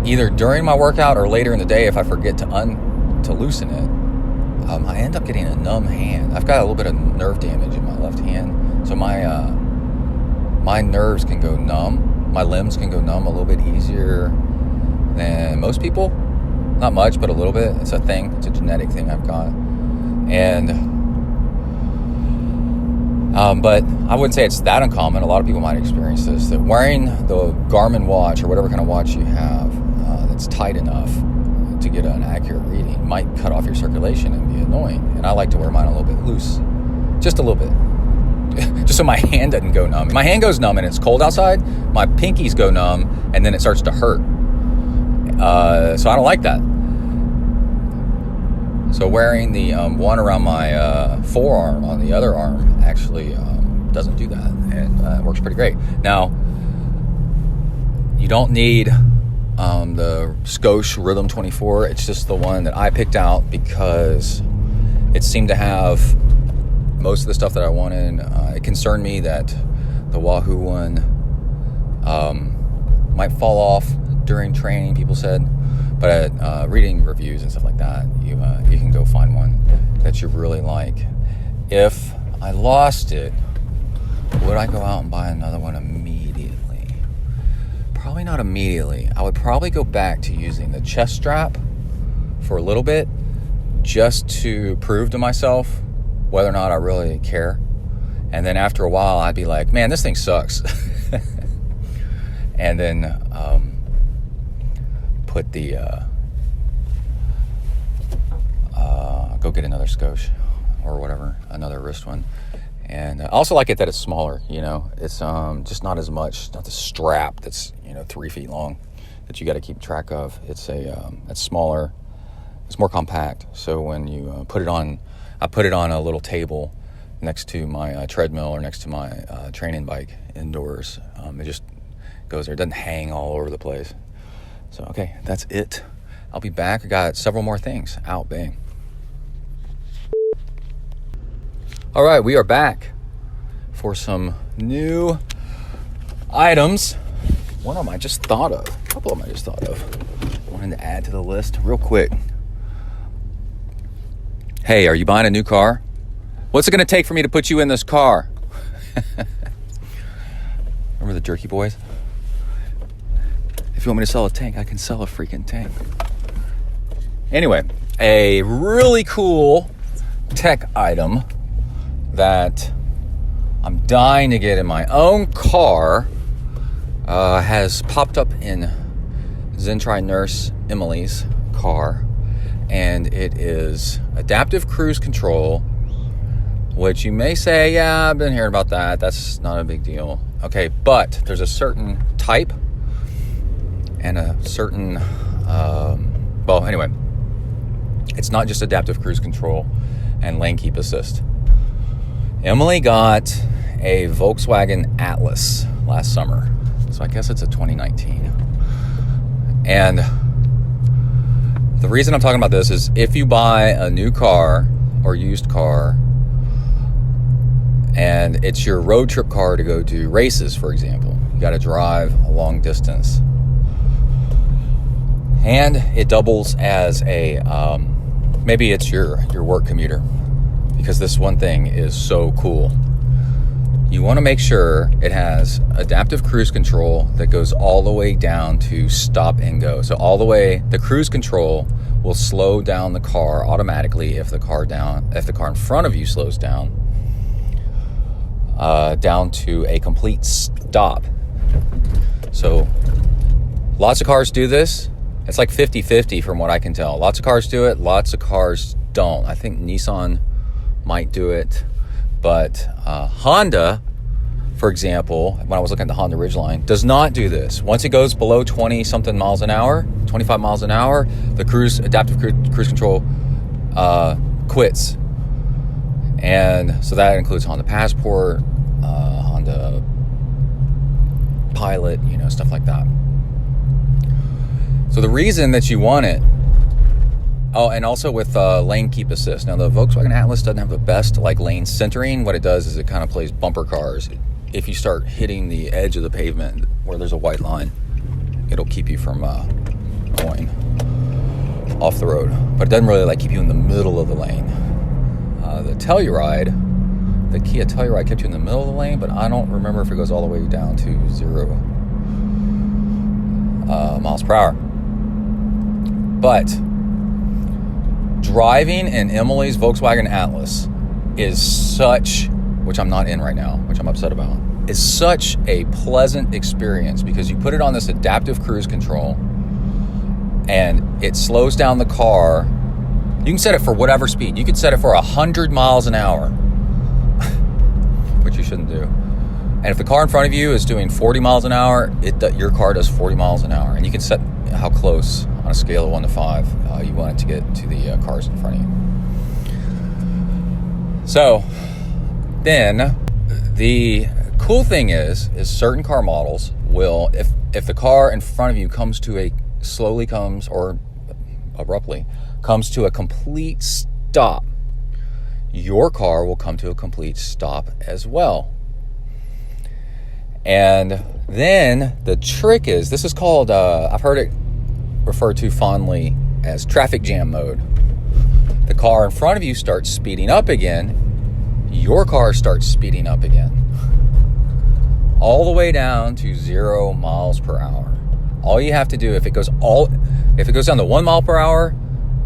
S2: either during my workout or later in the day, if I forget to loosen it, I end up getting a numb hand. I've got a little bit of nerve damage in my left hand, so my nerves can go numb. My limbs can go numb a little bit easier than most people. Not much, but a little bit. It's a thing. It's a genetic thing I've got. And but I wouldn't say it's that uncommon. A lot of people might experience this, that wearing the Garmin watch or whatever kind of watch you have that's tight enough to get an accurate reading might cut off your circulation and be annoying. And I like to wear mine a little bit loose, just a little bit, just so my hand doesn't go numb. If my hand goes numb and it's cold outside, my pinkies go numb and then it starts to hurt. So I don't like that. So wearing the one around my forearm on the other arm actually doesn't do that, and it works pretty great. Now, you don't need the Skosh Rhythm 24. It's just the one that I picked out because it seemed to have most of the stuff that I wanted. It concerned me that the Wahoo one might fall off during training, people said. But reading reviews and stuff like that, you can go find one that you really like. If I lost it, would I go out and buy another one immediately? Probably not immediately. I would probably go back to using the chest strap for a little bit, just to prove to myself whether or not I really care. And then after a while, I'd be like, man, this thing sucks. And then put the go get another Skosh or whatever, another wrist one. And I also like it that it's smaller. It's just not as much, not the strap that's 3 feet long that you got to keep track of. It's it's smaller, it's more compact. So when you put it on, I put it on a little table next to my treadmill or next to my training bike indoors. It just goes there. It doesn't hang all over the place. So, okay, that's it. I'll be back. I got several more things out. Bang. All right, we are back for some new items. One of them I just thought of. A couple of them I just thought of. Wanted to add to the list real quick. Hey, are you buying a new car? What's it going to take for me to put you in this car? Remember the Jerky Boys? If you want me to sell a tank, I can sell a freaking tank. Anyway, a really cool tech item that I'm dying to get in my own car has popped up in ZenTri nurse Emily's car, and it is adaptive cruise control which you may say, yeah, I've been hearing about that. That's not a big deal. Okay, but there's a certain type and a certain, anyway, it's not just adaptive cruise control and lane keep assist. Emily got a Volkswagen Atlas last summer, so I guess it's a 2019. And the reason I'm talking about this is if you buy a new car or used car and it's your road trip car to go do races, for example, you got to drive a long distance, and it doubles as a maybe it's your work commuter, because this one thing is so cool. You want to make sure it has adaptive cruise control that goes all the way down to stop and go. So all the way, the cruise control will slow down the car automatically if the car in front of you slows down to a complete stop. So lots of cars do this. It's like 50-50 from what I can tell. Lots of cars do it, lots of cars don't. I think Nissan might do it, but Honda, for example, when I was looking at the Honda Ridgeline, does not do this. Once it goes below 20-something miles an hour, 25 miles an hour, the adaptive cruise control quits. And so that includes Honda Passport, Honda Pilot, stuff like that. So the reason that you want it, and also with lane keep assist. Now the Volkswagen Atlas doesn't have the best lane centering. What it does is it kind of plays bumper cars. If you start hitting the edge of the pavement where there's a white line, it'll keep you from going off the road. But it doesn't really keep you in the middle of the lane. The Kia Telluride kept you in the middle of the lane, but I don't remember if it goes all the way down to 0 miles per hour. But driving in Emily's Volkswagen Atlas is such, which I'm not in right now, which I'm upset about, is such a pleasant experience because you put it on this adaptive cruise control and it slows down the car. You can set it for whatever speed. You could set it for 100 miles an hour, which you shouldn't do. And if the car in front of you is doing 40 miles an hour, your car does 40 miles an hour. And you can set how close on a scale of 1 to 5 you want it to get to the cars in front of you. So then the cool thing is certain car models will, if the car in front of you abruptly comes to a complete stop, your car will come to a complete stop as well. And then the trick is, this is called, I've heard it referred to fondly as traffic jam mode. The car in front of you starts speeding up again, your car starts speeding up again, all the way down to 0 miles per hour. All you have to do, if it goes down to 1 mile per hour,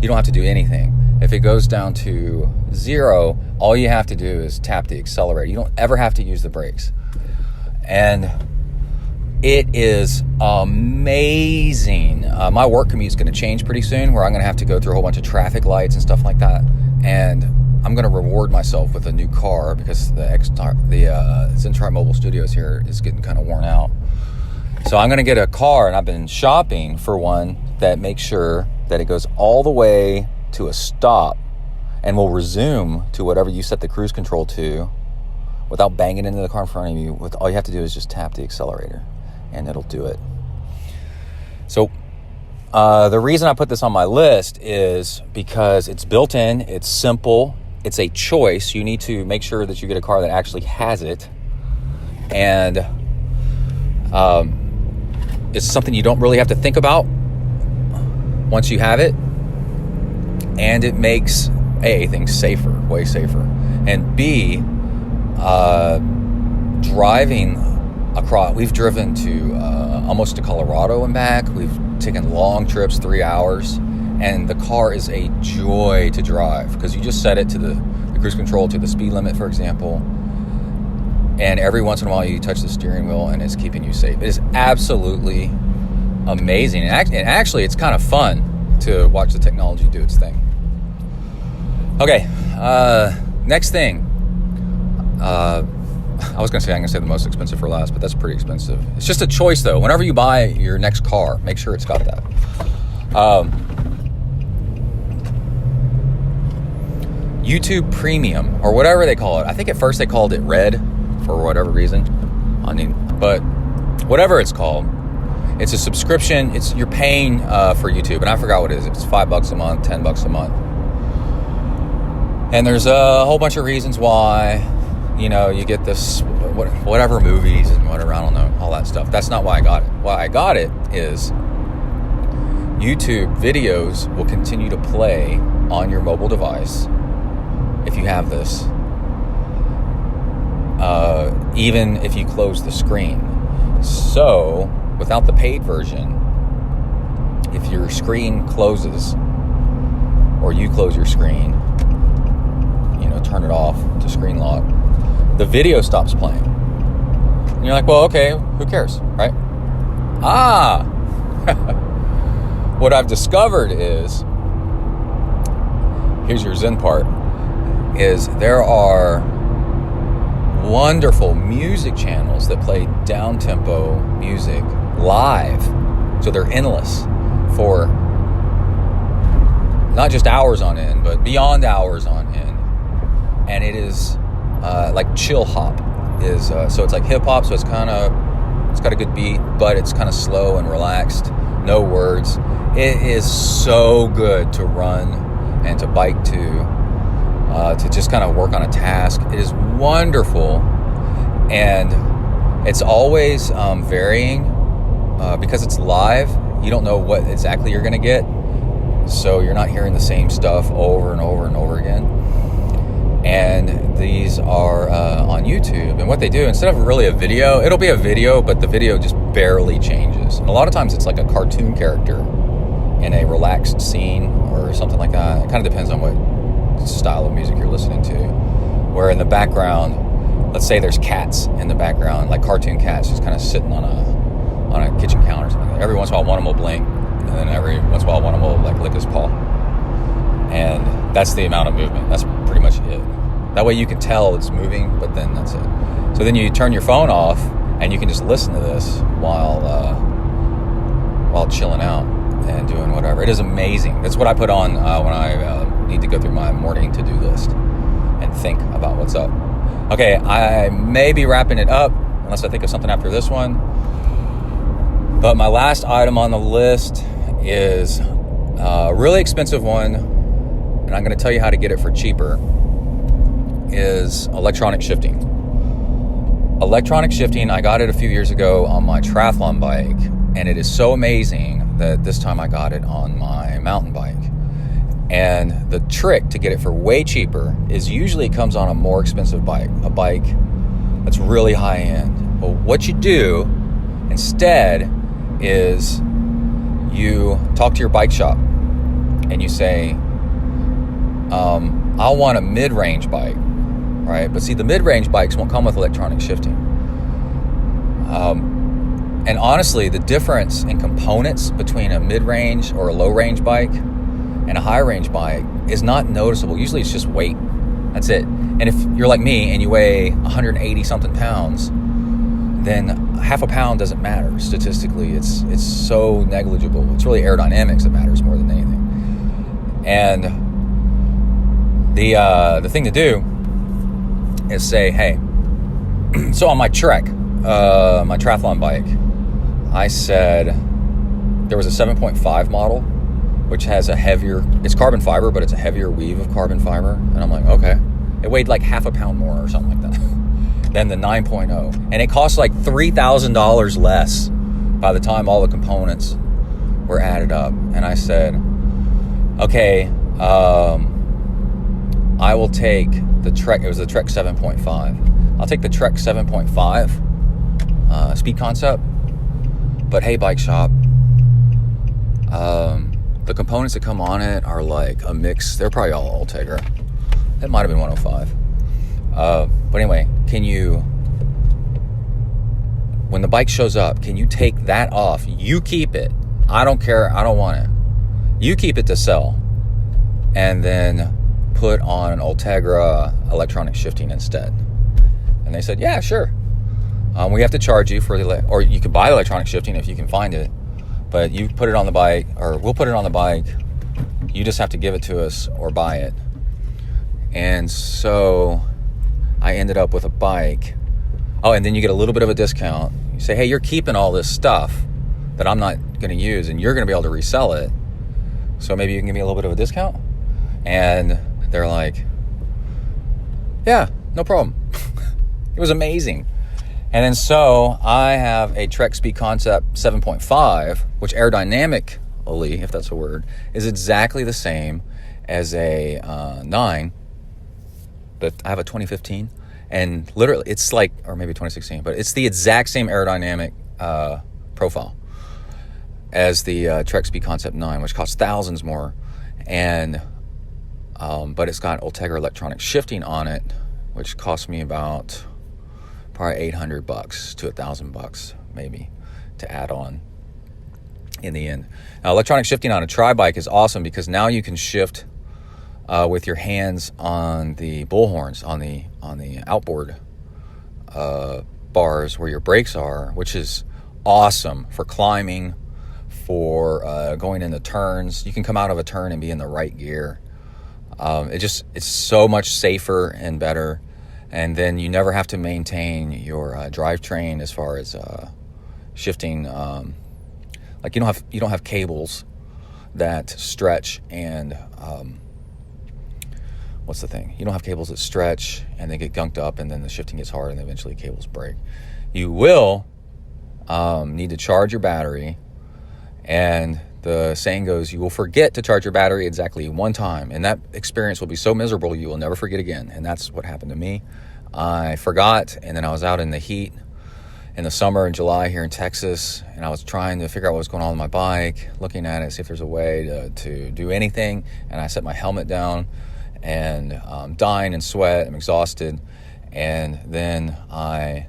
S2: you don't have to do anything. If it goes down to 0, all you have to do is tap the accelerator. You don't ever have to use the brakes. And it is amazing. My work commute is going to change pretty soon, where I'm going to have to go through a whole bunch of traffic lights and stuff like that. And I'm going to reward myself with a new car because the ZenTri Mobile Studios here is getting kind of worn out. So I'm going to get a car, and I've been shopping for one that makes sure that it goes all the way to a stop and will resume to whatever you set the cruise control to without banging into the car in front of you. All you have to do is just tap the accelerator and it'll do it. So the reason I put this on my list is because it's built in, it's simple, it's a choice. You need to make sure that you get a car that actually has it, and it's something you don't really have to think about once you have it, and it makes A, things safer, way safer, and B, driving across, we've driven to almost to Colorado and back. We've taken long trips, 3 hours, and the car is a joy to drive because you just set it to the cruise control to the speed limit, for example, and every once in a while you touch the steering wheel and it's keeping you safe. It is absolutely amazing, and actually it's kind of fun to watch the technology do its thing. Okay, next thing. I was going to say, I'm going to say the most expensive for last, but that's pretty expensive. It's just a choice, though. Whenever you buy your next car, make sure it's got that. YouTube Premium, or whatever they call it. I think at first they called it Red for whatever reason. But whatever it's called, it's a subscription. You're paying for YouTube, and I forgot what it is. It's $5 a month, $10 a month. And there's a whole bunch of reasons why, you get this, whatever movies and whatever, I don't know, all that stuff. That's not why I got it. Why I got it is YouTube videos will continue to play on your mobile device if you have this, even if you close the screen. So, without the paid version, if your screen closes, or you close your screen, turn it off to screen lock, the video stops playing. And you're like, well, okay, who cares, right? What I've discovered is, here's your Zen part, is there are wonderful music channels that play down-tempo music live. So they're endless for not just hours on end, but beyond hours on end. And it is like chill hop is so it's like hip hop, so it's got a good beat, but it's kind of slow and relaxed, no words. It is so good to run and to bike to just kind of work on a task. It is wonderful, and it's always varying because it's live. You don't know what exactly you're going to get, so you're not hearing the same stuff over and over and over again. And these are on YouTube. And what they do, instead of really a video, it'll be a video, but the video just barely changes. And a lot of times it's like a cartoon character in a relaxed scene or something like that. It kind of depends on what style of music you're listening to. Where in the background, let's say there's cats in the background, like cartoon cats just kind of sitting on a kitchen counter or something. Every once in a while, one of them will blink, and then every once in a while, one of them will like lick his paw. And that's the amount of movement. That's pretty much it. That way you can tell it's moving, but then that's it. So then you turn your phone off, and you can just listen to this while chilling out and doing whatever. It is amazing. That's what I put on when I need to go through my morning to-do list and think about what's up. Okay, I may be wrapping it up, unless I think of something after this one. But my last item on the list is a really expensive one, and I'm going to tell you how to get it for cheaper, is electronic shifting. Electronic shifting, I got it a few years ago on my triathlon bike, and it is so amazing that this time I got it on my mountain bike. And the trick to get it for way cheaper is usually it comes on a more expensive bike, a bike that's really high end. But what you do instead is you talk to your bike shop and you say, I want a mid-range bike, right? But see, the mid-range bikes won't come with electronic shifting. And honestly, the difference in components between a mid-range or a low-range bike and a high-range bike is not noticeable. Usually it's just weight. That's it. And if you're like me and you weigh 180-something pounds, then half a pound doesn't matter statistically. It's so negligible. It's really aerodynamics that matters more than anything. And the thing to do is say, hey, so on my Trek, my triathlon bike, I said there was a 7.5 model, which has a heavier, it's carbon fiber, but it's a heavier weave of carbon fiber. And I'm like, okay. It weighed like half a pound more or something like that than the 9.0. And it cost like $3,000 less by the time all the components were added up. And I said, okay, I will take the Trek, it was the Trek 7.5. I'll take the Trek 7.5 speed concept. But hey, bike shop, the components that come on it are like a mix. They're probably all Ultegra. It might have been 105. But anyway, can you, when the bike shows up, can you take that off? You keep it. I don't care. I don't want it. You keep it to sell. And then put on an Ultegra electronic shifting instead. And they said, yeah, sure. We have to charge you for or you could buy electronic shifting if you can find it, but you put it on the bike, or we'll put it on the bike. You just have to give it to us or buy it. And so I ended up with a bike. Oh, and then you get a little bit of a discount. You say, hey, you're keeping all this stuff that I'm not going to use, and you're going to be able to resell it. So maybe you can give me a little bit of a discount. And they're like, yeah, no problem. It was amazing. And then so I have a Trek Speed Concept 7.5, which aerodynamically, if that's a word, is exactly the same as a 9. But I have a 2015. And literally, it's like, or maybe 2016, but it's the exact same aerodynamic profile as the Trek Speed Concept 9, which costs thousands more. And but it's got Ultegra electronic shifting on it, which cost me about probably $800 to $1,000 maybe to add on in the end. Now, electronic shifting on a tri-bike is awesome because now you can shift with your hands on the bullhorns, on the outboard bars where your brakes are, which is awesome for climbing, for going into turns. You can come out of a turn and be in the right gear. It's so much safer and better. And then you never have to maintain your drivetrain as far as shifting. Like you don't have cables that stretch and what's the thing? You don't have cables that stretch and they get gunked up, and then the shifting gets hard and eventually cables break. You will need to charge your battery, and the saying goes, you will forget to charge your battery exactly one time, and that experience will be so miserable you will never forget again. And that's what happened to me. I forgot, and then I was out in the heat in the summer in July here in Texas, and I was trying to figure out what was going on with my bike, looking at it, see if there's a way to do anything, and I set my helmet down, and I'm dying in sweat, I'm exhausted, and then I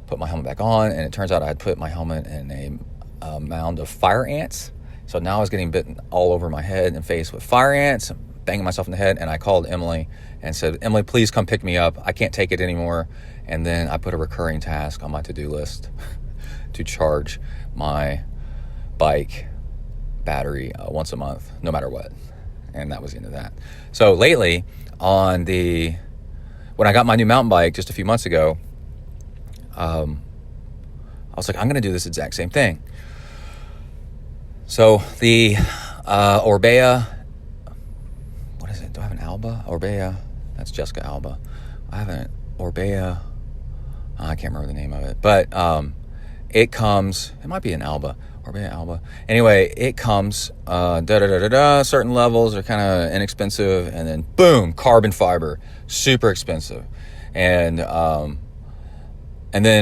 S2: put my helmet back on, and it turns out I had put my helmet in a mound of fire ants. So now I was getting bitten all over my head and face with fire ants, banging myself in the head, and I called Emily and said, Emily, please come pick me up. I can't take it anymore. And then I put a recurring task on my to-do list to charge my bike battery once a month, no matter what. And that was the end of that. So lately, when I got my new mountain bike just a few months ago, I was like, I'm going to do this exact same thing. So the Orbea, what is it? Do I have an Alba? Orbea, that's Jessica Alba. I have an Orbea, I can't remember the name of it, but it comes, it might be an Alba, Orbea Alba. Anyway, it comes, certain levels are kind of inexpensive, and then boom, carbon fiber, super expensive. And then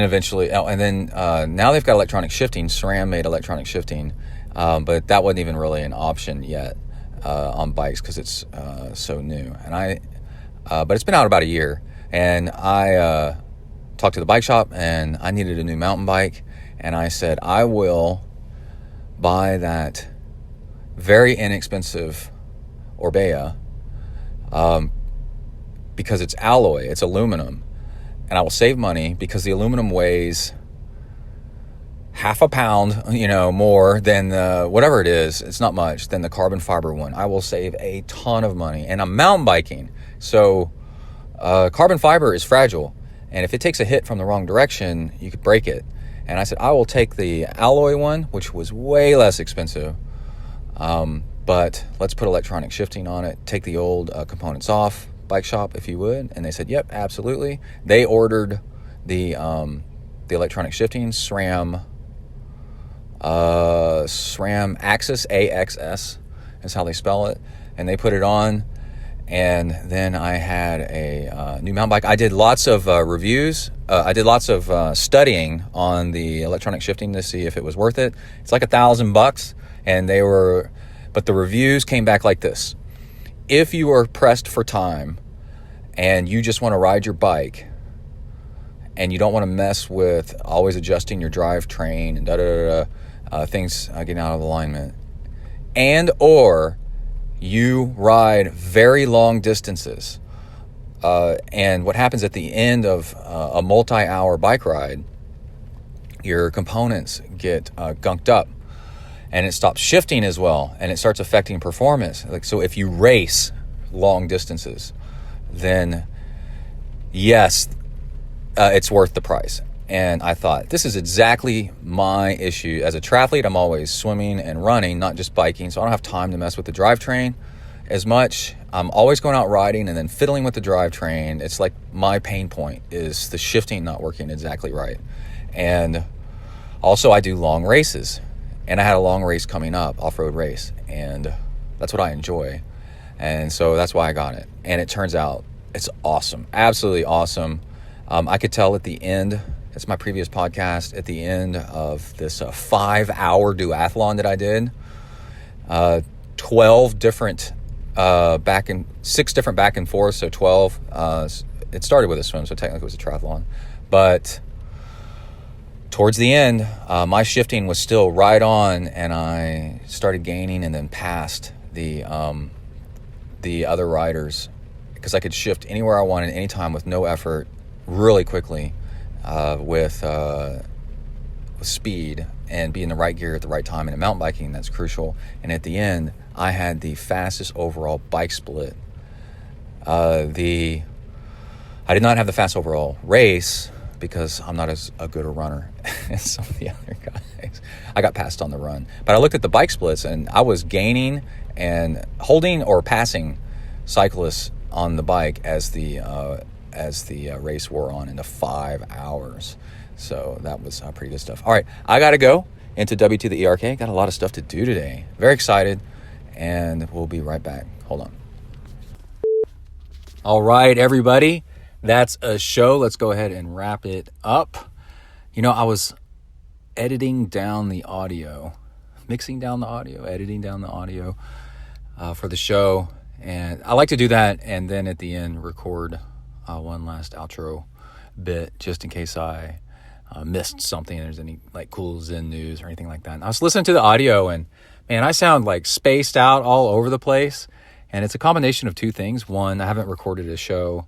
S2: eventually, now they've got electronic shifting. SRAM made electronic shifting, but that wasn't even really an option yet on bikes because it's so new. And but it's been out about a year, and I talked to the bike shop, and I needed a new mountain bike, and I said I will buy that very inexpensive Orbea because it's alloy, it's aluminum. And I will save money because the aluminum weighs half a pound, more than whatever it is. It's not much than the carbon fiber one. I will save a ton of money. And I'm mountain biking. So carbon fiber is fragile. And if it takes a hit from the wrong direction, you could break it. And I said, I will take the alloy one, which was way less expensive. But let's put electronic shifting on it. Take the old components off. Bike shop, if you would. And they said, yep, absolutely. They ordered the electronic shifting, SRAM Axis, AXS is how they spell it, and they put it on. And then I had a new mountain bike. I did lots of reviews. I did lots of studying on the electronic shifting to see if it was worth it. It's like $1,000, and but the reviews came back like this. If you are pressed for time and you just want to ride your bike and you don't want to mess with always adjusting your drivetrain and things getting out of alignment, and or you ride very long distances, And what happens at the end of a multi-hour bike ride, your components get gunked up, and it stops shifting as well, and it starts affecting performance. Like, so if you race long distances, then yes, it's worth the price. And I thought, this is exactly my issue. As a triathlete, I'm always swimming and running, not just biking, so I don't have time to mess with the drivetrain as much. I'm always going out riding and then fiddling with the drivetrain. It's like my pain point is the shifting not working exactly right. And also I do long races, and I had a long race coming up, off-road race, and that's what I enjoy. And so that's why I got it. And it turns out it's awesome, absolutely awesome. I could tell at the end, it's my previous podcast, at the end of this 5-hour duathlon that I did, 12 different 6 different back and forth, so 12. It started with a swim, so technically it was a triathlon. But towards the end, my shifting was still right on, and I started gaining and then passed the other riders, because I could shift anywhere I wanted, anytime, with no effort, really quickly, with speed, and be in the right gear at the right time. And in mountain biking, that's crucial. And at the end, I had the fastest overall bike split. I did not have the fast overall race because I'm not as good a runner as some of the other guys. I got passed on the run. But I looked at the bike splits, and I was gaining and holding or passing cyclists on the bike as the race wore on into 5 hours. So that was pretty good stuff. All right, I got to go into W to the ERK. Got a lot of stuff to do today. Very excited, and we'll be right back. Hold on. All right, everybody. That's a show. Let's go ahead and wrap it up. You know, I was editing down the audio, mixing down the audio, editing down the audio for the show. And I like to do that, and then at the end record one last outro bit, just in case I missed something, there's any like cool Zen news or anything like that. And I was listening to the audio, and man, I sound like spaced out all over the place. And it's a combination of two things. One, I haven't recorded a show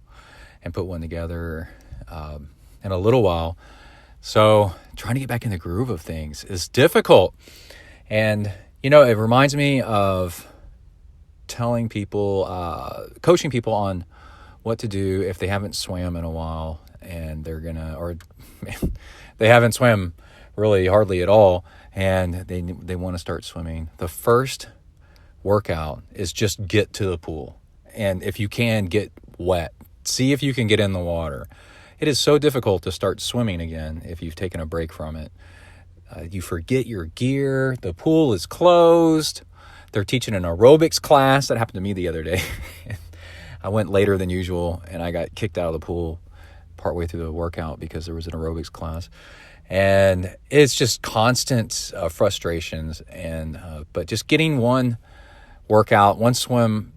S2: and put one together in a little while. So trying to get back in the groove of things is difficult. And, you know, it reminds me of telling people, coaching people on what to do if they haven't swam in a while, and they're gonna, or they haven't swam really hardly at all, and they want to start swimming. The first workout is just get to the pool, and if you can, get wet. See if you can get in the water. It is so difficult to start swimming again if you've taken a break from it. You forget your gear. The pool is closed. They're teaching an aerobics class. That happened to me the other day. I went later than usual, and I got kicked out of the pool partway through the workout because there was an aerobics class. And it's just constant frustrations. And but just getting one workout, one swim,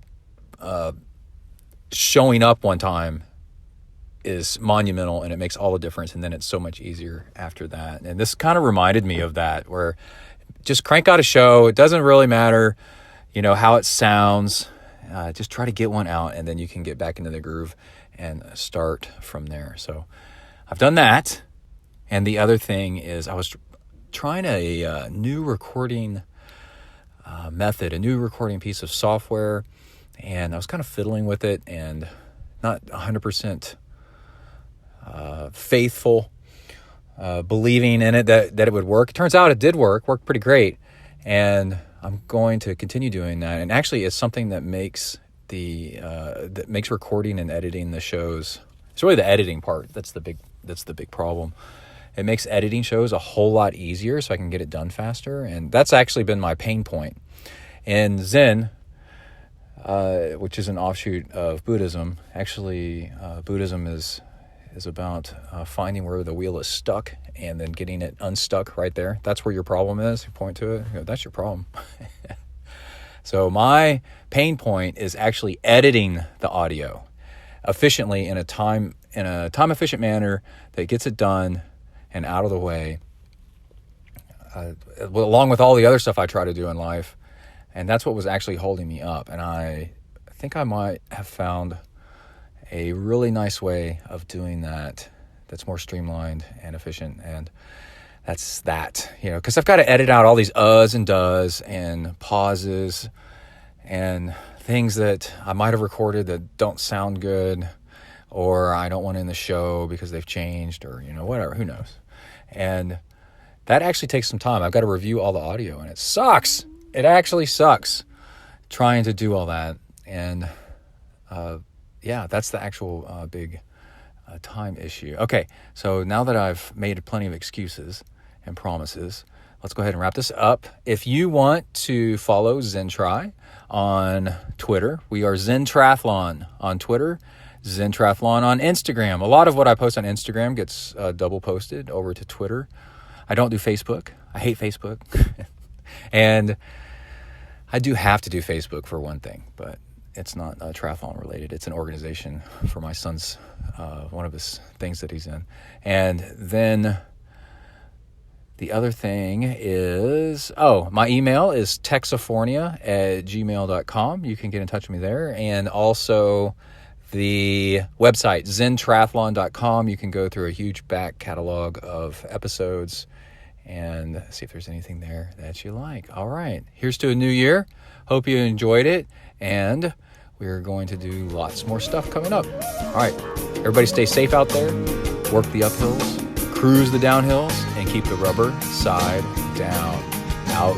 S2: showing up one time is monumental, and it makes all the difference. And then it's so much easier after that. And this kind of reminded me of that, where just crank out a show. It doesn't really matter, you know, how it sounds. Just try to get one out, and then you can get back into the groove and start from there. So I've done that. And the other thing is I was trying a new recording method, a new recording piece of software, and I was kind of fiddling with it and not 100% faithful, believing in it that it would work. It turns out it did worked pretty great, and I'm going to continue doing that. And actually, it's something that makes recording and editing the shows. It's really the editing part that's the big problem. It makes editing shows a whole lot easier, so I can get it done faster, and that's actually been my pain point. In Zen, which is an offshoot of Buddhism, actually, Buddhism is about finding where the wheel is stuck and then getting it unstuck right there. That's where your problem is. You point to it, you go, that's your problem. So my pain point is actually editing the audio efficiently in a time efficient manner that gets it done and out of the way, along with all the other stuff I try to do in life. And that's what was actually holding me up. And I think I might have found a really nice way of doing that that's more streamlined and efficient. And that's that, because I've got to edit out all these uhs and does and pauses and things that I might have recorded that don't sound good, or I don't want in the show because they've changed, or, whatever, who knows. And that actually takes some time. I've got to review all the audio, and it sucks. It actually sucks trying to do all that. And that's the actual big time issue. Okay, so now that I've made plenty of excuses and promises, let's go ahead and wrap this up. If you want to follow ZenTri on Twitter, we are Zen Triathlon on Twitter, Zen Triathlon on Instagram. A lot of what I post on Instagram gets double posted over to Twitter. I don't do Facebook. I hate Facebook. And I do have to do Facebook for one thing, but it's not triathlon related. It's an organization for my son's, one of his things that he's in. And then the other thing is, my email is texifornia@gmail.com. You can get in touch with me there. And also the website, zentriathlon.com. You can go through a huge back catalog of episodes and see if there's anything there that you like. All right. Here's to a new year. Hope you enjoyed it. And we're going to do lots more stuff coming up. All right. Everybody stay safe out there. Work the uphills. Cruise the downhills, and keep the rubber side down. Out.